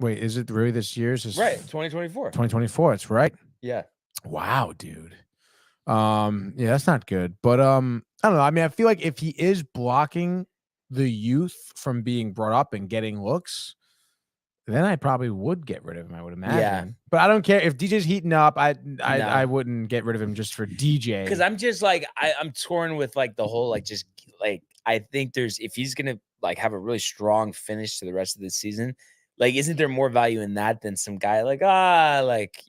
Wait, is it really this year's? Right, 2024. 2024. It's right. Yeah. Wow, dude. Yeah, that's not good. But I don't know. I mean, I feel like if he is blocking the youth from being brought up and getting looks, then I probably would get rid of him, I would imagine. Yeah. But I don't care if DJ's heating up. I wouldn't get rid of him just for DJ. Because I'm just like I'm torn with like the whole like just like I think if he's gonna like have a really strong finish to the rest of the season, like isn't there more value in that than some guy like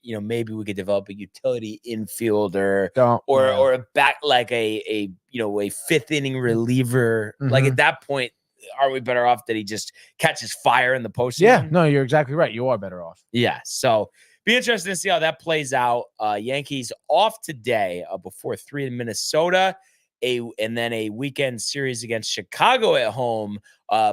maybe we could develop a utility infielder or a back like a 5th inning reliever. Like at that point, are we better off that he just catches fire in the postseason? Yeah, no, you're exactly right. You are better off. Yeah, so be interesting to see how that plays out. Yankees off today before 3 in Minnesota, and then a weekend series against Chicago at home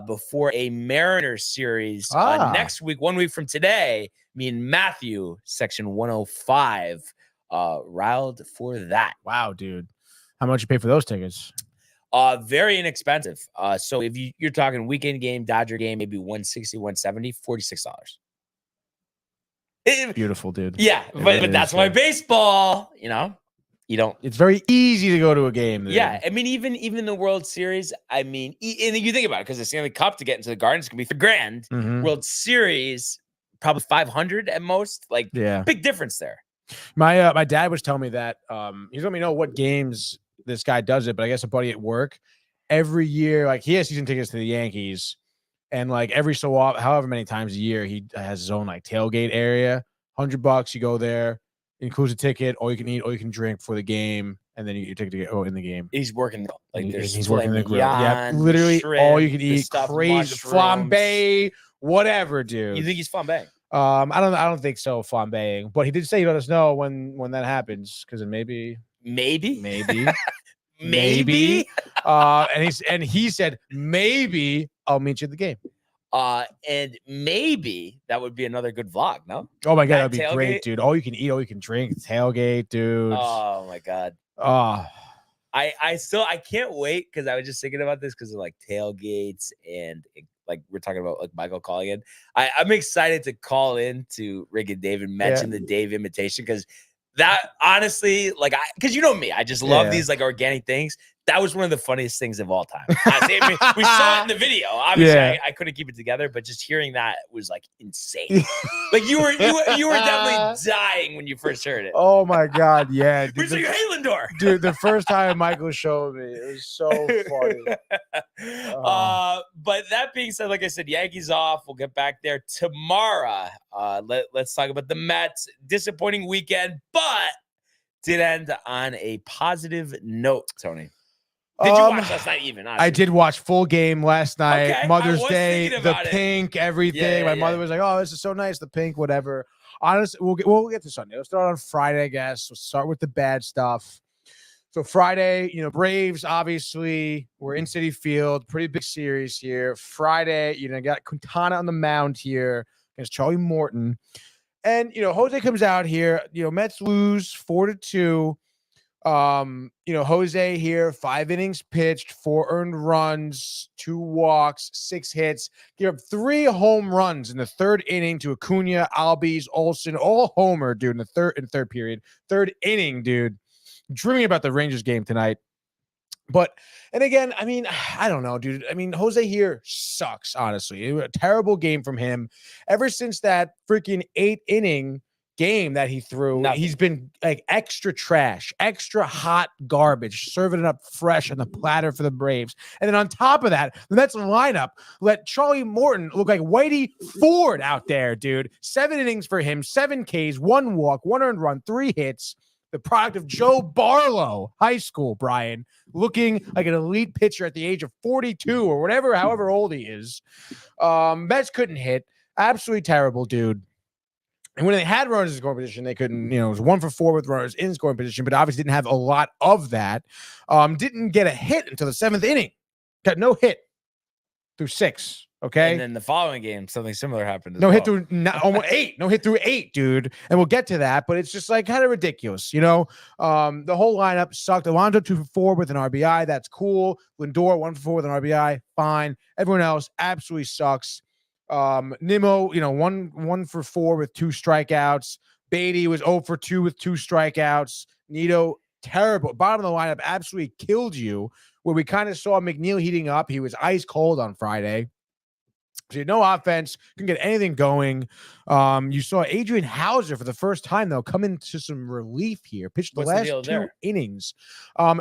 before a Mariners series next week. 1 week from today, me and Matthew, section 105, riled for that. Wow, dude. How much you pay for those tickets? Very inexpensive. So if you're talking weekend game, Dodger game, maybe 160, 170, $46. Beautiful, dude. Yeah, but that's why baseball, you don't. It's very easy to go to a game. Dude. Yeah, I mean, even the World Series. I mean, and you think about it because the Stanley Cup to get into the Garden is gonna be $3,000. World Series probably 500 at most. Like, big difference there. My dad was telling me that he's letting me know what games this guy does it, but I guess a buddy at work every year, like he has season tickets to the Yankees, and like every so often, however many times a year, he has his own like tailgate area. $100, you go there, includes a ticket, all you can eat, all you can drink for the game, and then your ticket to get in the game. He's working like he's working the grill. Yeah, literally shrimp, all you can eat, crazy flambe, whatever, dude. You think he's flambeing? I don't think so, flambeing, but he did say he let us know when that happens because then maybe. And he said maybe I'll meet you at the game. And maybe that would be another good vlog, no? Oh my God, That that'd be tailgate? great, dude. All you can eat, all you can drink, tailgate, dude. Oh my God. Oh, I can't wait because I was just thinking about this because of like tailgates and like we're talking about like Michael calling in. I'm excited to call in to Rick and Dave and mention the Dave invitation because that honestly, like because you know me, I just love these like organic things. That was one of the funniest things of all time. I mean, we saw it in the video. Obviously, I couldn't keep it together, but just hearing that was like insane. Like you were definitely dying when you first heard it. oh my God, yeah. We're like, hey, Lindor. Dude, the first time Michael showed me, it was so funny. But that being said, like I said, Yankees off. We'll get back there tomorrow. Let's talk about the Mets. Disappointing weekend, but did end on a positive note, Tony. Did you watch last night even? Honestly? I did watch full game last night. Okay, Mother's Day, the it. pink, everything. My mother was like, oh, this is so nice, the pink, whatever. Honestly, we'll get to Sunday. Let's start on Friday, I guess. We'll start with the bad stuff. So Friday, Braves, obviously, we're in Citi Field. Pretty big series here. Friday, got Quintana on the mound here against Charlie Morton. And, Jose comes out here. Mets lose 4-2. Jose here, 5 innings pitched, 4 earned runs, 2 walks, 6 hits, give up 3 home runs in the 3rd inning to Acuna, Albies, Olsen, all homer, dude, in the third period. 3rd inning, dude. Dreaming about the Rangers game tonight. And again, I mean, I don't know, dude. I mean, Jose here sucks, honestly. It was a terrible game from him. Ever since that freaking 8-inning game that he threw, he's been like extra trash, extra hot garbage, serving it up fresh on the platter for the Braves. And then on top of that, the Mets lineup let Charlie Morton look like Whitey Ford out there, dude. 7 innings for him, 7 Ks, 1 walk, 1 earned run, 3 hits. The product of Joe Barlow, high school, Brian, looking like an elite pitcher at the age of 42 or whatever, however old he is. Mets couldn't hit. Absolutely terrible, dude. And when they had runners in scoring position, they couldn't, it was 1 for 4 with runners in scoring position, but obviously didn't have a lot of that. Didn't get a hit until the 7th inning. Got no hit through 6. Okay. And then the following game, something similar happened. No hit through almost 8. No hit through 8, dude. And we'll get to that, but it's just like kind of ridiculous, The whole lineup sucked. Alonso 2 for 4 with an RBI. That's cool. Lindor 1 for 4 with an RBI. Fine. Everyone else absolutely sucks. Nimmo, 1 for 4 with 2 strikeouts. Beatty was 0 for 2 with 2 strikeouts. Nito, terrible. Bottom of the lineup absolutely killed you. Where we kind of saw McNeil heating up. He was ice cold on Friday. So you had no offense, couldn't get anything going. You saw Adrian Hauser for the first time, though, come into some relief here. Pitched the last 2 innings.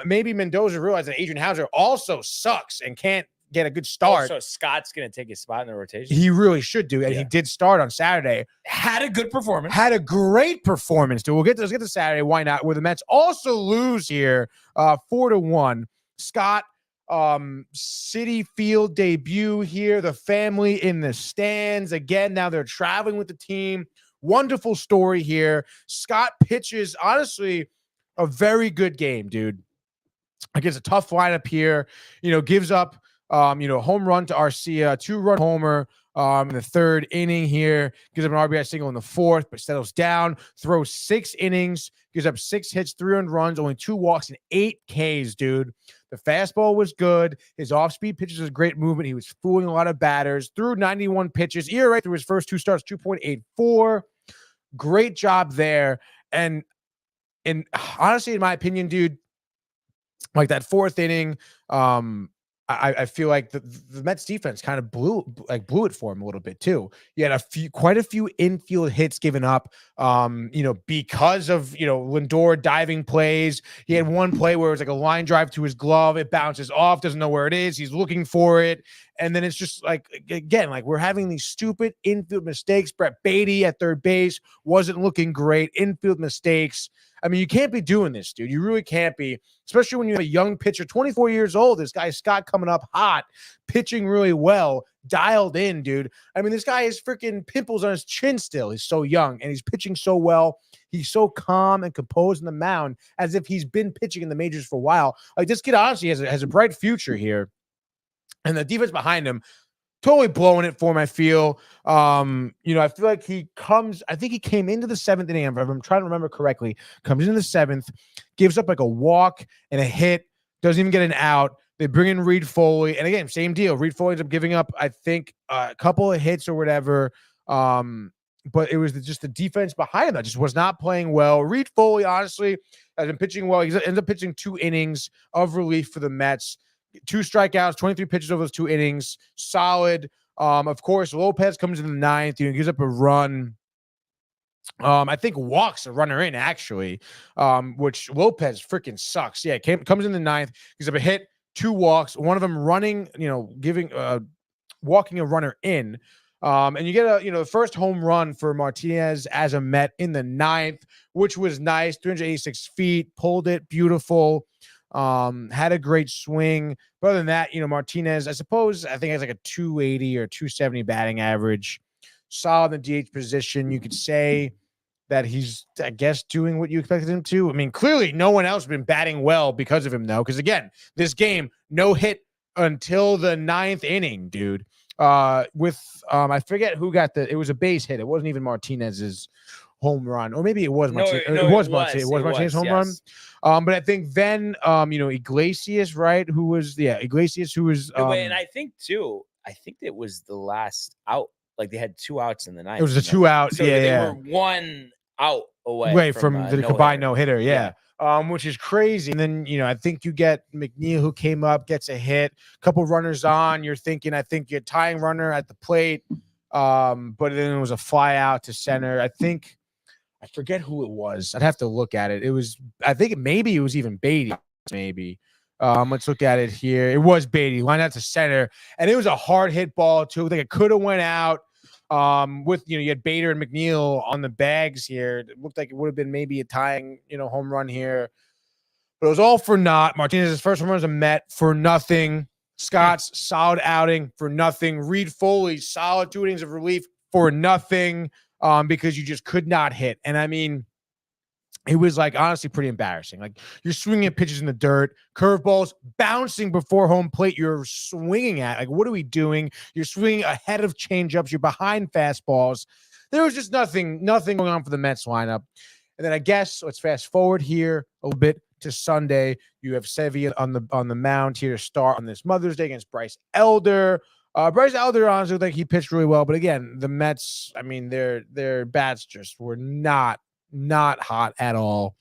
Maybe Mendoza realized that Adrian Hauser also sucks and can't get a good start. So Scott's going to take his spot in the rotation? He really should do, and he did start on Saturday. Had a good performance. Had a great performance, dude. Let's get to Saturday. Why not? Where the Mets also lose here 4-1. Scott, Citi Field debut here. The family in the stands again. Now they're traveling with the team. Wonderful story here. Scott pitches, honestly, a very good game, dude. Against a tough lineup here. Gives up, home run to Arcia, 2-run homer in the 3rd inning here. Gives up an RBI single in the 4th, but settles down. Throws 6 innings. Gives up 6 hits, 3 earned runs, only 2 walks, and 8 Ks, dude. The fastball was good. His off-speed pitches was great movement. He was fooling a lot of batters. Threw 91 pitches. ERA through his first 2 starts, 2.84. Great job there. And honestly, in my opinion, dude, like that 4th inning, I feel like the Mets defense kind of blew it for him a little bit too. You had quite a few infield hits given up, because of, Lindor diving plays. He had one play where it was like a line drive to his glove. It bounces off, doesn't know where it is. He's looking for it. And then it's just like, again, like we're having these stupid infield mistakes. Brett Beatty at 3rd base wasn't looking great. Infield mistakes. I mean, you can't be doing this, dude. You really can't be, especially when you have a young pitcher, 24 years old. This guy, Scott, coming up hot, pitching really well, dialed in, dude. I mean, this guy has freaking pimples on his chin still. He's so young, and he's pitching so well. He's so calm and composed on the mound as if he's been pitching in the majors for a while. Like, this kid honestly has a bright future here. And the defense behind him, totally blowing it for him, I feel. I feel like I think he came into the 7th inning, if I'm trying to remember correctly, comes into the 7th, gives up like a walk and a hit, doesn't even get an out. They bring in Reed Foley, and again, same deal. Reed Foley ends up giving up, I think, a couple of hits or whatever. But it was just the defense behind him that just was not playing well. Reed Foley, honestly, has been pitching well. He ends up pitching 2 innings of relief for the Mets. 2 strikeouts, 23 pitches over those 2 innings. Solid. Of course, Lopez comes in the 9th. Gives up a run. I think walks a runner in, actually, which Lopez freaking sucks. Yeah, comes in the 9th. Gives up a hit, 2 walks, one of them running, walking a runner in. And you get the first home run for Martinez as a Met in the 9th, which was nice. 386 feet, pulled it, beautiful. Had a great swing. But other than that, Martinez, I think has like a 280 or 270 batting average. Solid in the DH position. You could say that he's, I guess, doing what you expected him to. I mean, clearly no one else has been batting well because of him, though. Because again, this game, no hit until the 9th inning, dude. I forget who got it was a base hit. It wasn't even Martinez's home run, or maybe it was Martinez. It was Martinez's home run. But I think then, Iglesias, right? Iglesias, who was. And I think too, it was the last out. Like they had 2 outs in the 9th. It was a 2 out. So they were 1 out away from the combined no hitter. Yeah. Which is crazy. And then, I think you get McNeil, who came up, gets a hit, couple runners on. You're thinking, I think you're tying runner at the plate. But then it was a fly out to center. I forget who it was. I'd have to look at it. Maybe it was even Beatty. Maybe. Let's look at it here. It was Beatty, lined out to center. And it was a hard hit ball, too. I think it could have went out. With you had Bader and McNeil on the bags here. It looked like it would have been maybe a tying, home run here. But it was all for naught. Martinez's first home run was a Met for nothing. Scott's solid outing for nothing. Reed Foley's solid 2 innings of relief for nothing. Because you just could not hit. And I mean, it was like honestly pretty embarrassing. Like you're swinging at pitches in the dirt, curveballs bouncing before home plate. You're swinging at like, what are we doing? You're swinging ahead of changeups. You're behind fastballs. There was just nothing going on for the Mets lineup. And then I guess let's fast forward here a little bit to Sunday. You have Sevy on the mound here to start on this Mother's Day against Bryce Elder. Bryce Elder honestly looked like he pitched really well, but again, the Mets, I mean, their bats just were not hot at all.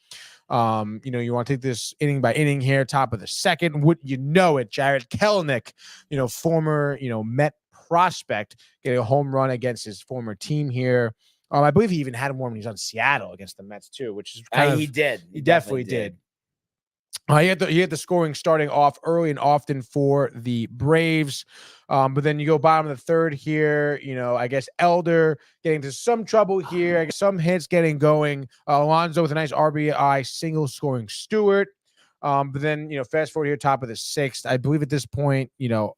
You want to take this inning by inning here, top of the 2nd. Would you know it? Jared Kelenic, former, Met prospect, getting a home run against his former team here. I believe he even had him when he was on Seattle against the Mets too, which is he did. He definitely did. He had the scoring starting off early and often for the Braves. But then you go bottom of the 3rd here, I guess Elder getting into some trouble here. I guess some hits getting going. Alonso with a nice RBI single scoring Stewart. But then, fast forward here, top of the 6th. I believe at this point,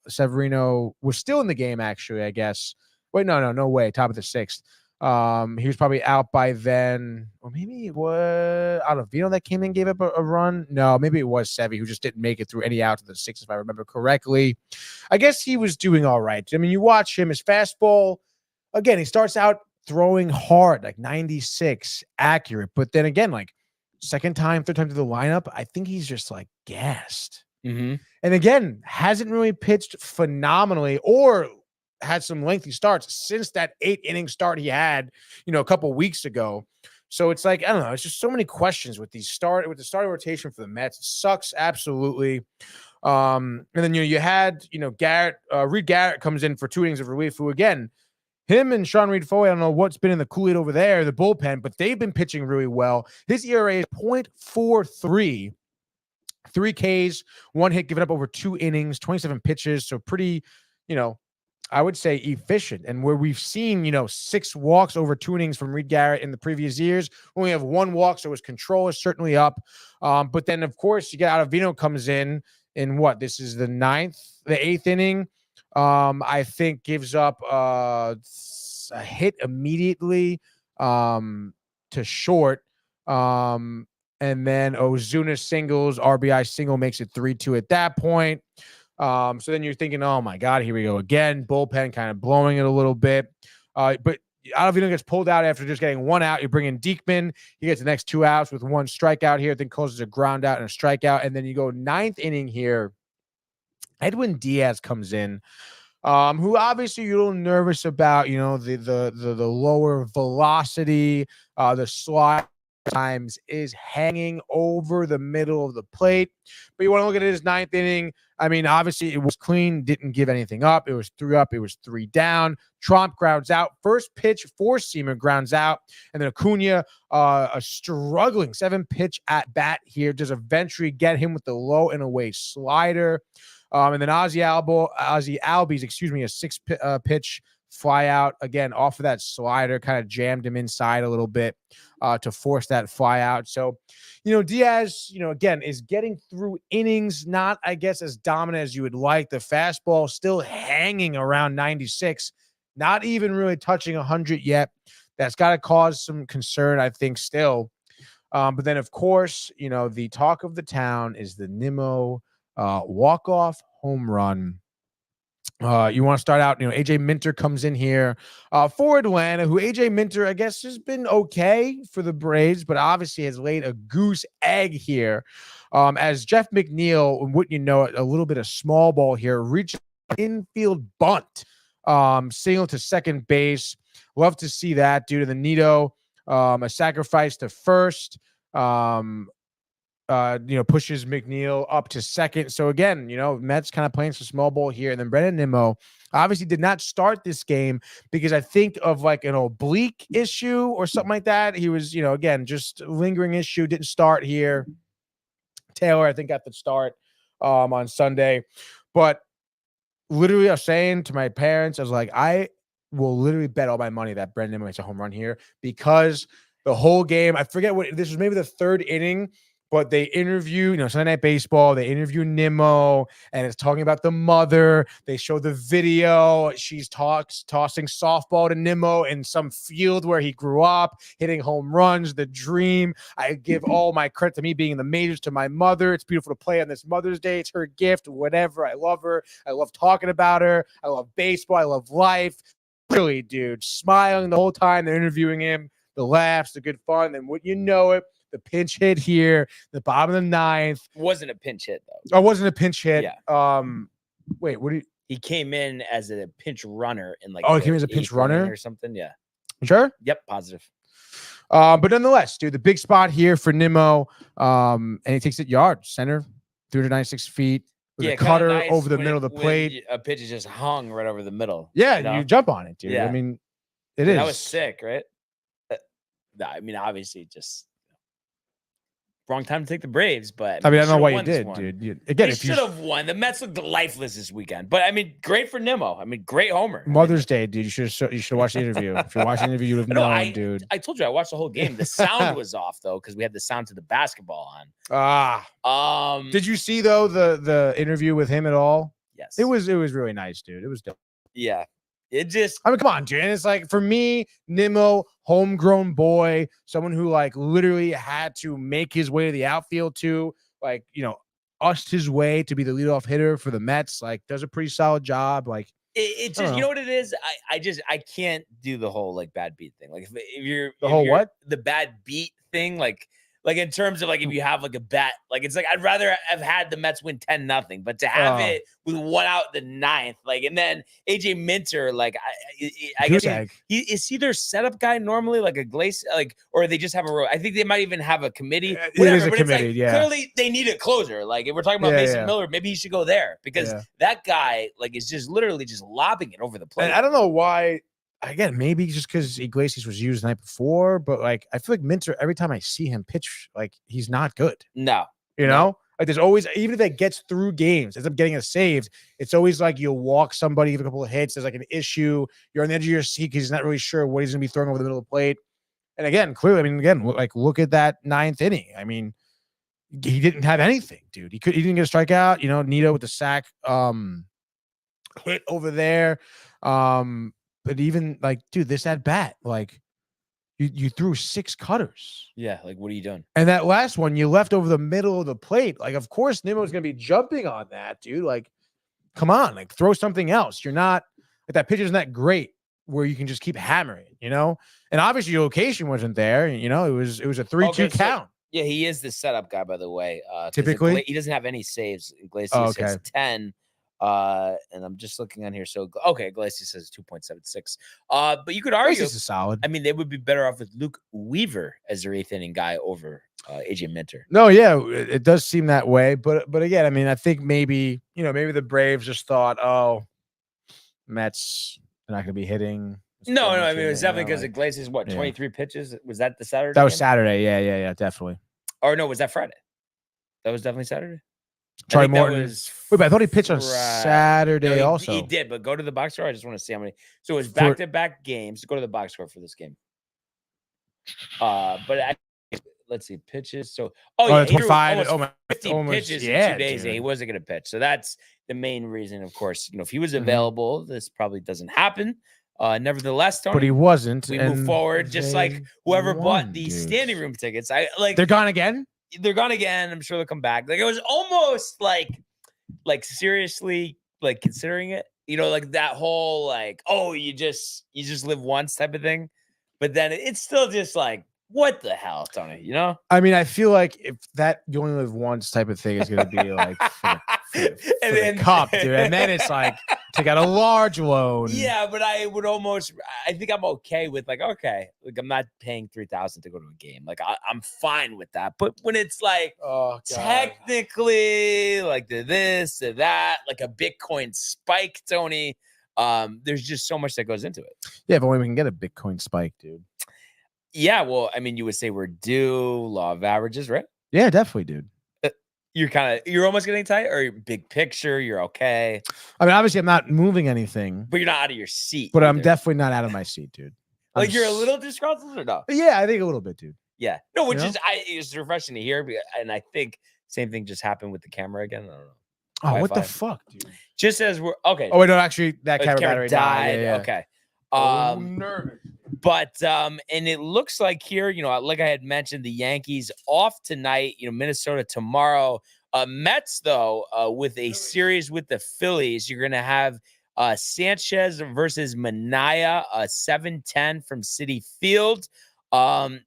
Severino was still in the game, actually, I guess. Wait, no way. Top of the 6th. He was probably out by then, or maybe it was Vino that came in, gave up a run. No, maybe it was Sevy who just didn't make it through any out of the 6th, if I remember correctly. I guess he was doing all right. I mean, you watch him, his fastball, again, he starts out throwing hard, like 96, accurate. But then again, like 2nd time, 3rd time to the lineup, I think he's just like gassed. Mm-hmm. And again, hasn't really pitched phenomenally or had some lengthy starts since that 8-inning start he had, a couple weeks ago. So it's like, I don't know. It's just so many questions with the starting rotation for the Mets. It sucks. Absolutely. And then, you had, Garrett, Reed Garrett comes in for 2 innings of relief, who again, him and Sean Reed Foley, I don't know what's been in the Kool-Aid over there, the bullpen, but they've been pitching really well. His ERA is 0.43, 3 Ks, 1 hit given up over 2 innings, 27 pitches. So pretty, I would say efficient. And where we've seen, 6 walks over 2 innings from Reed Garrett in the previous years, we only have 1 walk, so his control is certainly up. But then, of course, you get Ottavino comes in what? This is the 8th inning. I think gives up a hit immediately to short. And then Ozuna singles, RBI single makes it 3-2 at that point. So then you're thinking, oh my God, here we go again. Bullpen kind of blowing it a little bit. But Ottavino gets pulled out after just getting one out. You bring in Diekman. He gets the next 2 outs with 1 strikeout here. Then closes a ground out and a strikeout. And then you go 9th inning here. Edwin Diaz comes in, who obviously you're a little nervous about, the lower velocity, the slide times is hanging over the middle of the plate. But you want to look at his 9th inning. I mean, obviously it was clean, didn't give anything up. It was 3 up, it was 3 down. Tromp grounds out. First pitch, 4-seamer grounds out. And then Acuna, a struggling 7-pitch at bat here, does eventually get him with the low and away slider. And then Ozzie Albies, a 6-pitch fly out again off of that slider, kind of jammed him inside a little bit to force that fly out. So, Diaz, again, is getting through innings, not, I guess, as dominant as you would like. The fastball still hanging around 96, not even really touching 100 yet. That's got to cause some concern, I think, still. But then, of course, the talk of the town is the Nimmo walk-off home run. You want to start out, AJ Minter comes in here for Atlanta, who AJ Minter, I guess, has been okay for the Braves, but obviously has laid a goose egg here. As Jeff McNeil, wouldn't you know it, a little bit of small ball here, reached infield bunt, single to second base. Love to see that due to the Nito, a sacrifice to first. Pushes McNeil up to second. So again, Mets kind of playing some small ball here. And then Brandon Nimmo obviously did not start this game because I think of like an oblique issue or something like that. He was, again, just lingering issue, didn't start here. Taylor, I think, got the start on Sunday. But literally, I was saying to my parents, I was like, I will literally bet all my money that Brandon Nimmo makes a home run here because the whole game, I forget what, this was maybe the 3rd inning, but they interview, Sunday Night Baseball, they interview Nimmo, and it's talking about the mother. They show the video. She's tossing softball to Nimmo in some field where he grew up, hitting home runs, the dream. I give all my credit to me being in the majors to my mother. It's beautiful to play on this Mother's Day. It's her gift, whatever. I love her. I love talking about her. I love baseball. I love life. Really, dude, smiling the whole time. They're interviewing him, the laughs, the good fun. And what it, the pinch hit here, the bottom of the 9th. Wasn't a pinch hit, though. Oh, it wasn't a pinch hit. Yeah. Wait, what do you? He came in as a pinch runner in like. Oh, he came as a pinch runner or something. Yeah. Sure. Yep. Positive. But nonetheless, dude, the big spot here for Nimmo. And he takes it yard center, 396 feet with a cutter nice over the middle of the plate. A pitch is just hung right over the middle. Yeah, you jump on it, dude. Yeah. I mean, it is. That was sick, right? I mean, obviously, just wrong time to take the Braves, but I don't know why you did, dude. Again, they should have won. The Mets looked lifeless this weekend, but I mean, great for Nimmo. I mean, great homer. Mother's Day, dude. You should watch the interview. If you watch the interview, you would have known, dude. I told you I watched the whole game. The sound was off though because we had the sound to the basketball on. Did you see though the interview with him at all? Yes, it was really nice, dude. It was dope. Yeah. It just, I mean, come on, dude. And it's like for me, Nimmo, homegrown boy, someone who like literally had to make his way to the outfield to like, ushed his way to be the leadoff hitter for the Mets. Like, does a pretty solid job. Like, it just, you know what it is? I can't do the whole like bad beat thing. Like, if you're what? The bad beat thing, like in terms of like if you have like a bet, like it's like I'd rather have had the Mets win 10-0, but to have it with 1 out the 9th, like, and then AJ Minter, like I guess is he their setup guy normally, like a Glace, like, or they just have a. I think they might even have a committee. Whatever, it is a committee, like, yeah. Clearly, they need a closer. Like if we're talking about Mason Miller, maybe he should go there because that guy like is just literally just lobbing it over the plate. And I don't know why. Again, maybe just because Iglesias was used the night before, but like I feel like Minter, every time I see him pitch, like he's not good. No, you know, like there's always, even if that gets through games, ends up getting a saved, it's always like you'll walk somebody, give a couple of hits. There's like an issue. You're on the edge of your seat because he's not really sure what he's going to be throwing over the middle of the plate. And again, clearly, I mean, again, like look at that 9th inning. I mean, he didn't have anything, dude. He didn't get a strikeout. Nito with the sack hit over there. But even like, dude, this at bat, like you threw 6 cutters. Yeah, like what are you doing? And that last one you left over the middle of the plate. Like, of course, Nimmo's gonna be jumping on that, dude. Like, come on, like throw something else. You're not like that pitch isn't that great where you can just keep hammering, you know? And obviously your location wasn't there, you know, it was a 3-2 count. Yeah, he is the setup guy, by the way. Typically, he doesn't have any saves. Iglesias okay. has 10. And I'm just looking on here. So okay, Iglesias says 2.76. But you could argue This is solid. I mean, they would be better off with Luke Weaver as their 8th inning guy over AJ Minter. No, yeah, it does seem that way. But again, I mean, I think maybe the Braves just thought, oh, Mets are not going to be hitting. No, I mean, it was definitely because Iglesias, 23 pitches? Was that the Saturday? That was Saturday. Yeah, definitely. Or no, was that Friday? That was definitely Saturday. Troy Morton. Wait, but I thought he pitched on Saturday also. He did, but go to the box score. I just want to see how many. So it was back-to-back games. Go to the box score for this game. Let's see pitches. So 25. 15 pitches in 2 days, and he wasn't going to pitch. So that's the main reason, of course. If he was available, this probably doesn't happen. Nevertheless, Tony, but he wasn't. We move forward, just like whoever bought the standing room tickets. They're gone again. They're gone again. I'm sure they'll come back. Like it was almost like seriously, like considering it. Like that whole you just live once type of thing. But then it's still just like, what the hell, Tony? I mean, I feel like if that you only live once type of thing is going to be like for the cup, dude, and then it's like take out a large loan. Yeah, but I think I'm okay with I'm not paying $3,000 to go to a game. Like I'm fine with that. But when it's like technically like this or that, like a Bitcoin spike, Tony, there's just so much that goes into it. Yeah, but when we can get a Bitcoin spike, dude. Yeah, well, I mean, you would say we're due law of averages, right? Yeah, definitely, dude. You're almost getting tight, or big picture, you're okay. I mean, obviously, I'm not moving anything, but you're not out of your seat. But either. I'm definitely not out of my seat, dude. You're a little disgruntled, or no? Yeah, I think a little bit, dude. Yeah, no, which is it's refreshing to hear, and I think same thing just happened with the camera again. I don't know. Oh, Wi-Fi. What the fuck, dude? Just as we're okay. Oh wait, no, actually, that camera battery died. Yeah. Okay. Nervous. But and it looks like here, like I had mentioned, the Yankees off tonight. Minnesota tomorrow. Mets though, with a series with the Phillies, you're gonna have Sanchez versus Manaea, 7:10 from Citi Field.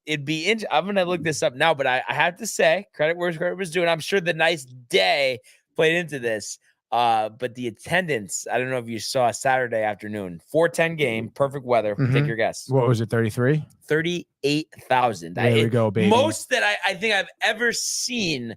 It'd be I'm gonna look this up now, but I have to say, credit where credit was due. I'm sure the nice day played into this. But the attendance, I don't know if you saw Saturday afternoon, 4:10 game, perfect weather. Take your guess. What was it, 33? 38,000. There we go, baby. Most that I think I've ever seen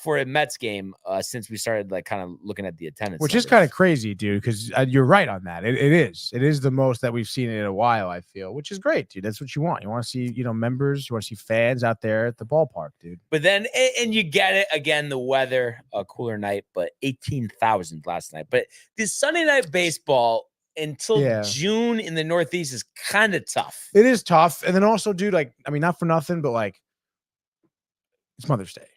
for a Mets game since we started kind of looking at the attendance. Which is kind of crazy, dude, because you're right on that. It is the most that we've seen in a while, I feel, which is great, dude. That's what you want. You want to see, members, you want to see fans out there at the ballpark, dude. But then, and you get it again, the weather, a cooler night, but 18,000 last night. But this Sunday night baseball until June in the Northeast is kind of tough. It is tough. And then also, dude, not for nothing, but it's Mother's Day.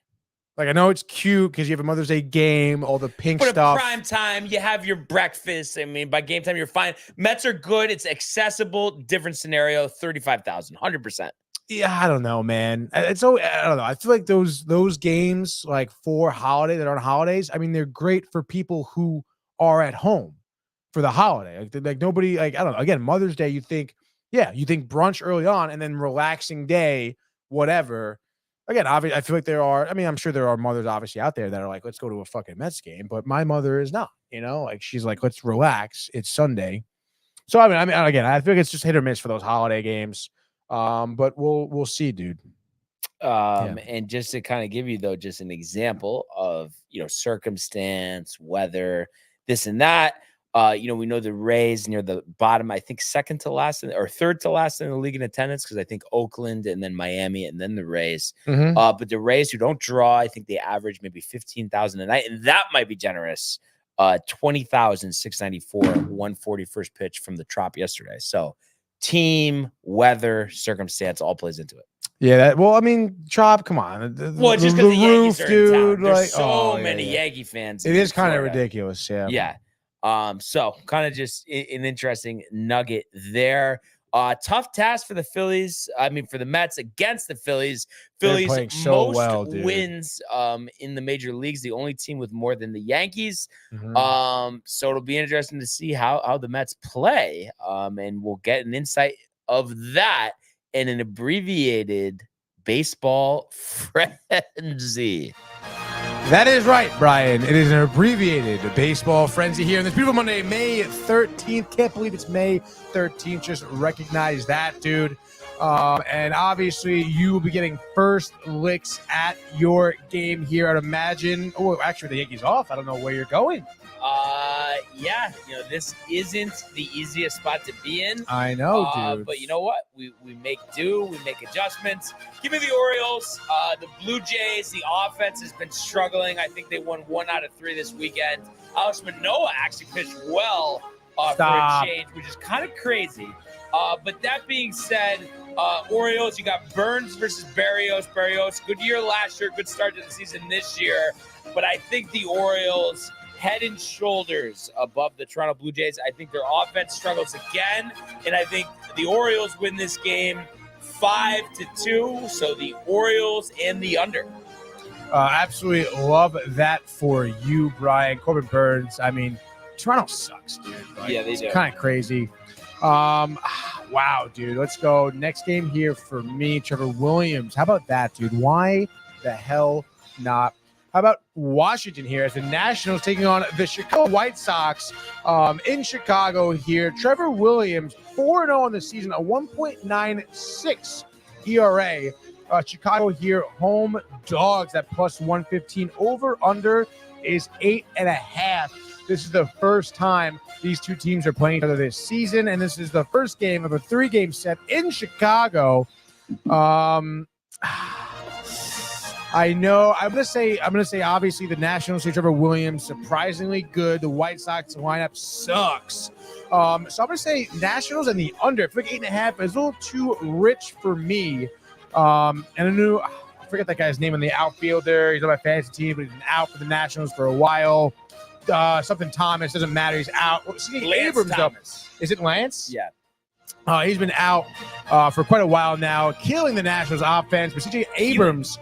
I know it's cute because you have a Mother's Day game, all the pink stuff. But prime time, you have your breakfast. I mean, by game time, you're fine. Mets are good. It's accessible. Different scenario, 35,000, 100%. Yeah, I don't know, man. I don't know. I feel like those games, for holiday that aren't holidays, I mean, they're great for people who are at home for the holiday. Nobody, I don't know. Again, Mother's Day, you think brunch early on and then relaxing day, whatever. Again, obviously, I feel like there are. I mean, I'm sure there are mothers obviously out there that are like, let's go to a fucking Mets game. But my mother is not. She's like, let's relax. It's Sunday. So I mean, again, I feel like it's just hit or miss for those holiday games. But we'll see, dude. And just to kind of give you though, just an example of circumstance, weather, this and that. We know the Rays near the bottom, I think second to last or third to last in the league in attendance, because I think Oakland and then Miami and then the Rays. But the Rays, who don't draw, I think they average maybe 15,000 a night, and that might be generous. 20,694, 140 first pitch from the Trop yesterday. So team, weather, circumstance all plays into it. Yeah, Trop, come on. Just because the Yankees are in town. There's so many Yankee fans. It is kind of ridiculous, Yeah. So kind of just an interesting nugget there. Tough task for the Phillies. I mean, for the Mets against the Phillies. Phillies playing so most well, dude. wins in the major leagues. The only team with more than the Yankees. Mhm. So it'll be interesting to see how the Mets play. And we'll get an insight of that in an abbreviated baseball frenzy. That is right, Brian. It is an abbreviated baseball frenzy here on this beautiful Monday, May 13th. Can't believe it's May 13th. Just recognize that, dude. And obviously, you will be getting first licks at your game here. I'd imagine. Oh, actually, the Yankees off. I don't know where you're going. Yeah, this isn't the easiest spot to be in. I know, dude. But you know what? We make do. We make adjustments. Give me the Orioles. The Blue Jays, the offense has been struggling. I think they won 1 out of 3 this weekend. Alex Manoah actually pitched well for a change, which is kind of crazy. But that being said, Orioles, you got Burns versus Berrios. Berrios, good year last year, good start to the season this year. But I think the Orioles head and shoulders above the Toronto Blue Jays. I think their offense struggles again, and I think the Orioles win this game 5-2. So the Orioles and the under. Absolutely love that for you, Brian. Corbin Burns. I mean, Toronto sucks, dude. Yeah, they do. It's kind of crazy. Wow, dude. Let's go. Next game here for me, Trevor Williams. How about that, dude? Why the hell not? How about Washington here as the Nationals taking on the Chicago White Sox in Chicago here. Trevor Williams, 4-0 on the season, a 1.96 ERA. Chicago here, home dogs at plus 115. Over under is 8.5. This is the first time these two teams are playing each other this season, and this is the first game of a 3-game set in Chicago. I know. I'm gonna say. Obviously, the Nationals say Trevor Williams surprisingly good. The White Sox lineup sucks. So I'm gonna say Nationals and the under. I feel like 8.5 is a little too rich for me. And I forget that guy's name on the outfielder. He's on my fantasy team, but he's been out for the Nationals for a while. Something Thomas, doesn't matter. He's out. Abrams Thomas. Up. Is it Lance? Yeah. He's been out for quite a while now, killing the Nationals offense. But CJ Abrams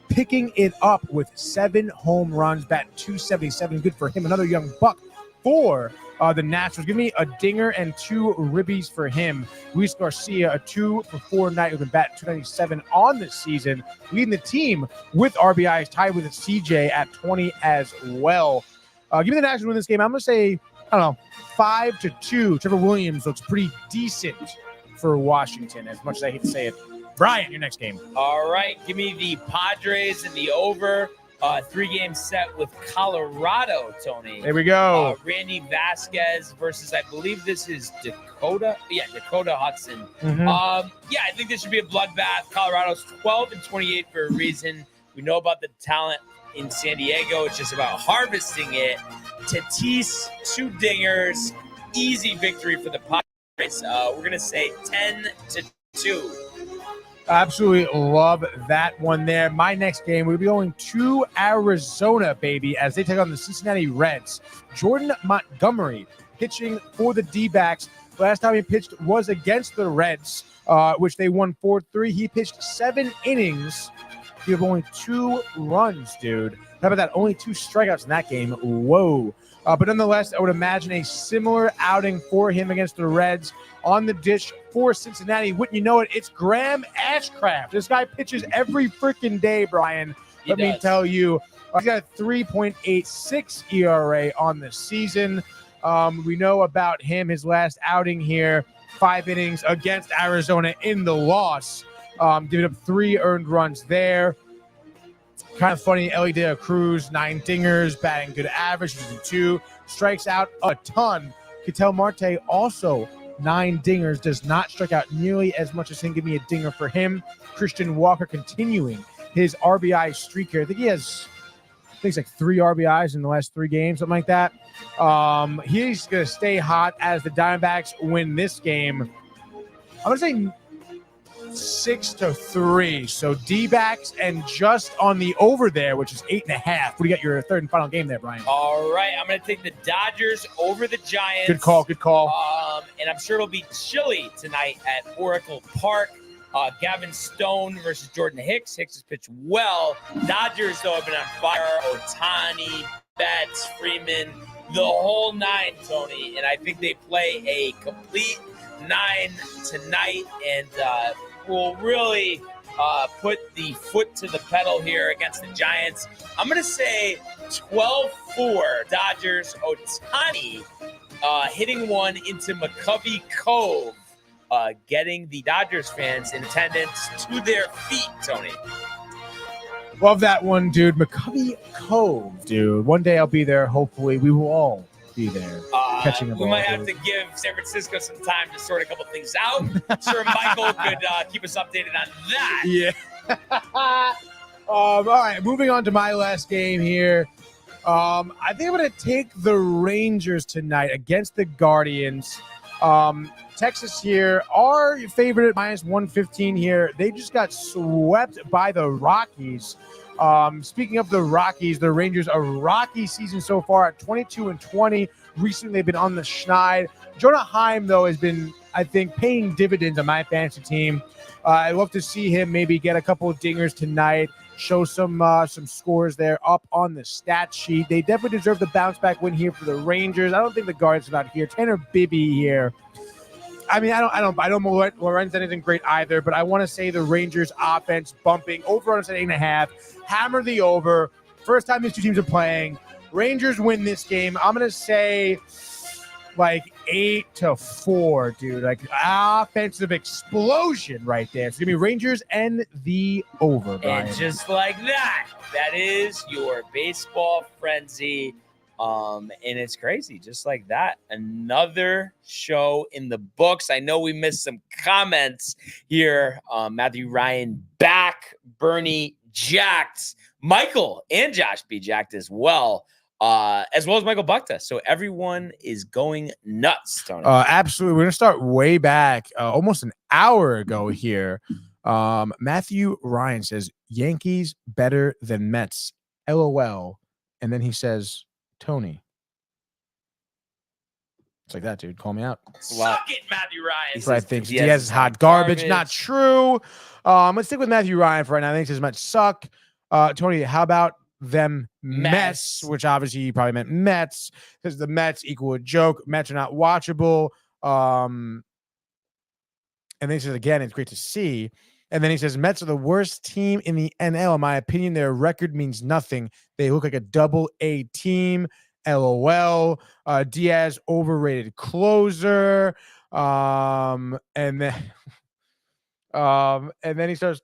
picking it up with 7 home runs, batting .277. Good for him. Another young buck for the Nationals. Give me a dinger and 2 ribbies for him. Luis Garcia, a 2-for-4 night with a bat .297 on the season, leading the team with RBIs, tied with CJ at 20 as well. Give me the Nationals win this game. I'm going to say, 5-2. Trevor Williams looks pretty decent for Washington, as much as I hate to say it. Brian, your next game. All right. Give me the Padres and the over. 3-game set with Colorado, Tony. There we go. Randy Vasquez versus, I believe this is Dakota. Yeah, Dakota Hudson. Mm-hmm. I think this should be a bloodbath. Colorado's 12-28 for a reason. We know about the talent in San Diego. It's just about harvesting it. Tatis, 2 dingers. Easy victory for the Padres. We're going to say 10-2. Absolutely love that one there. My next game, we'll be going to Arizona, baby, as they take on the Cincinnati Reds. Jordan Montgomery pitching for the D-backs. Last time he pitched was against the Reds, which they won 4-3. He pitched 7 innings. He have only 2 runs, dude. How about that? Only 2 strikeouts in that game. Whoa. But nonetheless, I would imagine a similar outing for him against the Reds. On the dish for Cincinnati. Wouldn't you know it? It's Graham Ashcraft. This guy pitches every freaking day, Brian. Let me tell you. He's got a 3.86 ERA on the season. We know about him, his last outing here. 5 innings against Arizona in the loss. Giving up 3 earned runs there. Kind of funny, Ellie De La Cruz, 9 dingers, batting good average, 2, strikes out a ton. Ketel Marte also 9 dingers, does not strike out nearly as much as him. Give me a dinger for him. Christian Walker continuing his RBI streak here. I think he has, like 3 RBIs in the last 3 games, something like that. He's going to stay hot as the Diamondbacks win this game. I'm going to say 6-3. So D-backs and just on the over there, which is 8.5. What do you got your third and final game there, Brian? All right. I'm going to take the Dodgers over the Giants. Good call. and I'm sure it'll be chilly tonight at Oracle Park. Gavin Stone versus Jordan Hicks. Hicks has pitched well. Dodgers, though, have been on fire. Otani, Betts, Freeman, the whole nine, Tony. And I think they play a complete 9 tonight, and will really put the foot to the pedal here against the Giants. I'm going to say 12-4 Dodgers. Otani hitting one into McCovey Cove. Getting the Dodgers fans in attendance to their feet, Tony. Love that one, dude. McCovey Cove, dude. One day I'll be there. Hopefully, we will all be there. Catching a ball. We might have to give San Francisco some time to sort a couple things out. Sure, Michael could keep us updated on that. Yeah. All right, moving on to my last game here. I think I'm going to take the Rangers tonight against the Guardians. Texas here, our favorite at -115 here. They just got swept by the Rockies. Speaking of the Rockies, the Rangers, a rocky season so far at 22-20. Recently, they've been on the schneid. Jonah Heim, though, has been, I think, paying dividends on my fantasy team. I love to see him maybe get a couple of dingers tonight, show some scores there up on the stat sheet. They definitely deserve the bounce back win here for the Rangers. I don't think the Guardians are not here. Tanner Bibby here. I mean, I don't Lorenz anything great either, but I want to say the Rangers offense bumping over on 8.5. Hammer the over. First time these two teams are playing. Rangers win this game. I'm going to say like 8-4, dude. Like offensive explosion right there. It's going to be Rangers and the over, Brian. And just like that, that is your baseball frenzy. And it's crazy. Just like that. Another show in the books. I know we missed some comments here. Matthew Ryan back. Bernie jacked. Michael and Josh B jacked as well as Michael Bukta. So everyone is going nuts, Tony. Absolutely. We're going to start way back, almost an hour ago here. Matthew Ryan says, Yankees better than Mets. LOL. And then he says, Tony. It's like that, dude. Call me out. Suck it, Matthew Ryan. That's what I think. Diaz is hot garbage. Not true. Let's stick with Matthew Ryan for right now. I think his Mets suck. Tony, how about them Mets, which obviously he probably meant Mets, because the Mets equal a joke. Mets are not watchable. And then he says, again, it's great to see. And then he says, Mets are the worst team in the NL. In my opinion, their record means nothing. They look like a double-A team. LOL. Diaz, overrated closer. And then he starts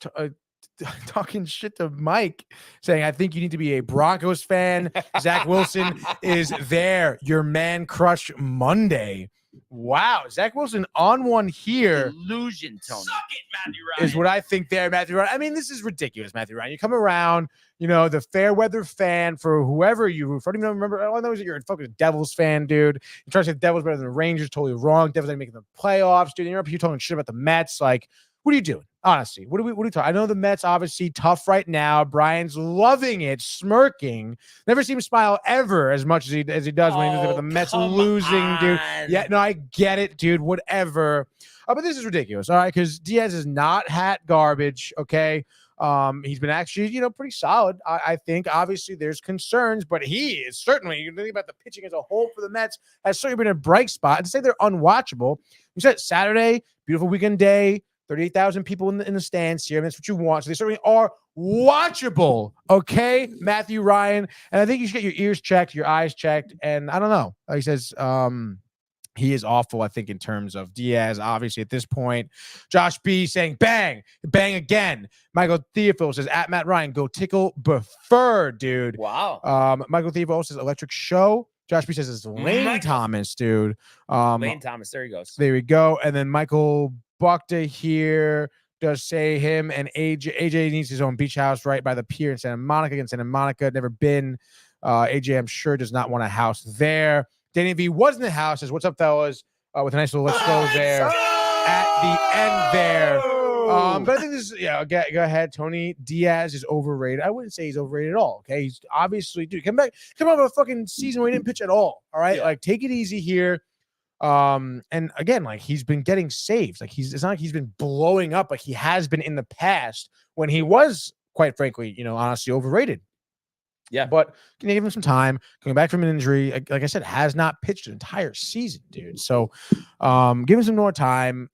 talking shit to Mike, saying, I think you need to be a Broncos fan. Zach Wilson is there. Your man crush Monday. Wow, Zach Wilson on one here. Illusion, Tony. Suck it, Matthew Ryan. Is what I think there, Matthew Ryan. I mean, this is ridiculous, Matthew Ryan. You come around, the fair weather fan for whoever you root for. I don't even remember. All I know is that you're a fucking Devils fan, dude. You try to say the Devils better than the Rangers. Totally wrong. Devils ain't making the playoffs, dude. You're up here talking shit about the Mets. Like, what are you doing? Honestly, what are we talking? I know the Mets obviously tough right now. Brian's loving it, smirking. Never seen him smile ever as much as he does when he does it with the Mets losing, dude. Yeah, no, I get it, dude. Whatever. But this is ridiculous, all right? Because Diaz is not hat garbage, okay? He's been actually, pretty solid. I think obviously there's concerns, but he is certainly, you think about the pitching as a whole for the Mets, has certainly been a bright spot. And to say they're unwatchable, you said Saturday, beautiful weekend day. 38,000 people in the stands here. That's what you want. So they certainly are watchable. Okay, Matthew Ryan. And I think you should get your ears checked, your eyes checked. And I don't know. Like he says, he is awful, I think, in terms of Diaz, obviously, at this point. Josh B saying, bang, bang again. Michael Theophil says, at Matt Ryan, go tickle Buffer, dude. Wow. Michael Theophil says, electric show. Josh B says, it's Lane Thomas, dude. Lane Thomas, there he goes. There we go. And then Michael Bukta here does say him and AJ needs his own beach house right by the pier in Santa Monica. Against Santa Monica, never been. AJ, I'm sure, does not want a house there. Danny V was in the house. Says, what's up, fellas? With a nice little let's go there at the end there. But I think this is, go ahead. Tony Diaz is overrated. I wouldn't say he's overrated at all. Okay. He's obviously, dude, come out of a fucking season where he didn't pitch at all. All right. Yeah. Like, take it easy here. And again, like he's been getting saves. Like it's not like he's been blowing up like he has been in the past when he was, quite frankly, honestly overrated. Yeah. But can you give him some time? Coming back from an injury, like I said, has not pitched an entire season, dude. So give him some more time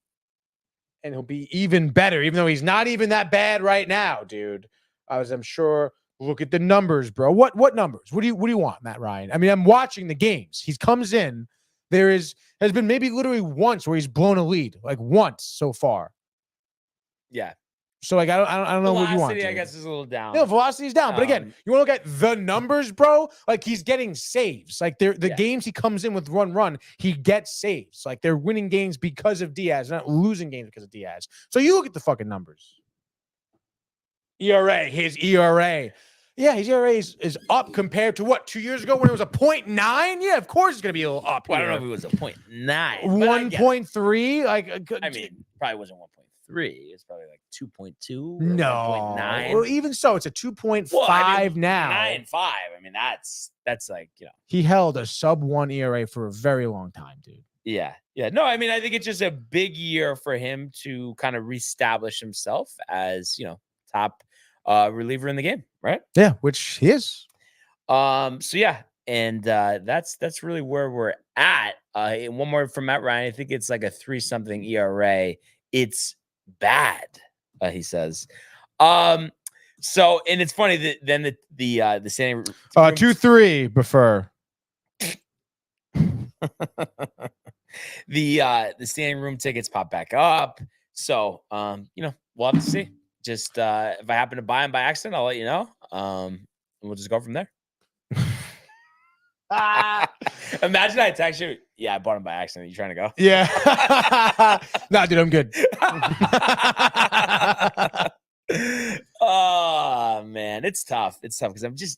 and he'll be even better, even though he's not even that bad right now, dude. As I'm sure. Look at the numbers, bro. What numbers? What do you want, Matt Ryan? I mean, I'm watching the games. He comes in. Has been maybe literally once where he's blown a lead, like once so far. Yeah. So like I don't know what you want. Velocity, I guess, is a little down. No, velocity's down. But again, you want to look at the numbers, bro. Like he's getting saves. Like the games he comes in with run, he gets saves. Like they're winning games because of Diaz, not losing games because of Diaz. So you look at the fucking numbers. His ERA. Yeah, his ERA is up compared to what, 2 years ago when it was a 0.9? Yeah, of course it's going to be a little up. Well, I don't know if it was a 0.9. 1.3? Like, I mean, probably wasn't 1.3. It's probably like 2.2. No. 1.9. Well, even so, it's a 2.5 now. 9.5. I mean, that's like, He held a sub-1 ERA for a very long time, dude. Yeah. No, I mean, I think it's just a big year for him to kind of reestablish himself as, top reliever in the game, right? Yeah, which he is. So yeah, and that's really where we're at. And one more from Matt Ryan. I think it's like a 3-something ERA. It's bad, he says. So, and it's funny that then the standing 2-3 prefer. the standing room tickets pop back up. So we'll have to see. Just if I happen to buy them by accident, I'll let you know. And we'll just go from there. Imagine I text you. Yeah, I bought them by accident. You trying to go? Yeah. Nah, dude, I'm good. Oh man, it's tough. It's tough because I'm just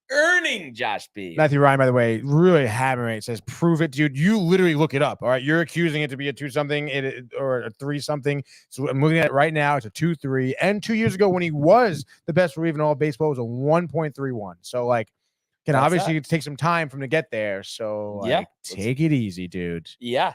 earning Josh B. Matthew Ryan, by the way, really hammering it. Says, prove it, dude. You literally look it up. All right. You're accusing it to be a 2-something or a 3-something. So I'm looking at it right now. It's a 2-3. And 2 years ago, when he was the best reliever in all of baseball, it was a 1.31. So, like, obviously it takes some time for him to get there. So, take it easy, dude. Yeah,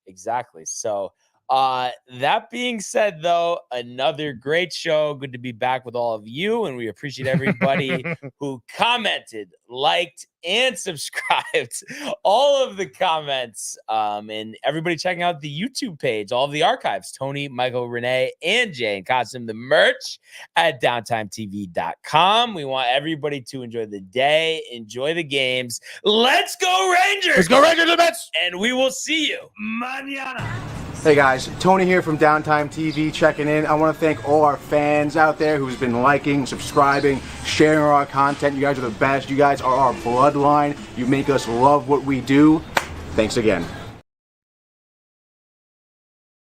exactly. So, that being said, though, another great show. Good to be back with all of you, and we appreciate everybody who commented, liked, and subscribed. All of the comments, and everybody checking out the YouTube page, all of the archives. Tony, Michael, Renee, and Jay and Costume, the merch at downtimetv.com. We want everybody to enjoy the day, enjoy the games. Let's go Rangers! Let's go Rangers, the Mets! And we will see you mañana. Hey guys, Tony here from Downtime TV checking in. I want to thank all our fans out there who's been liking, subscribing, sharing our content. You guys are the best. You guys are our bloodline. You make us love what we do. Thanks again.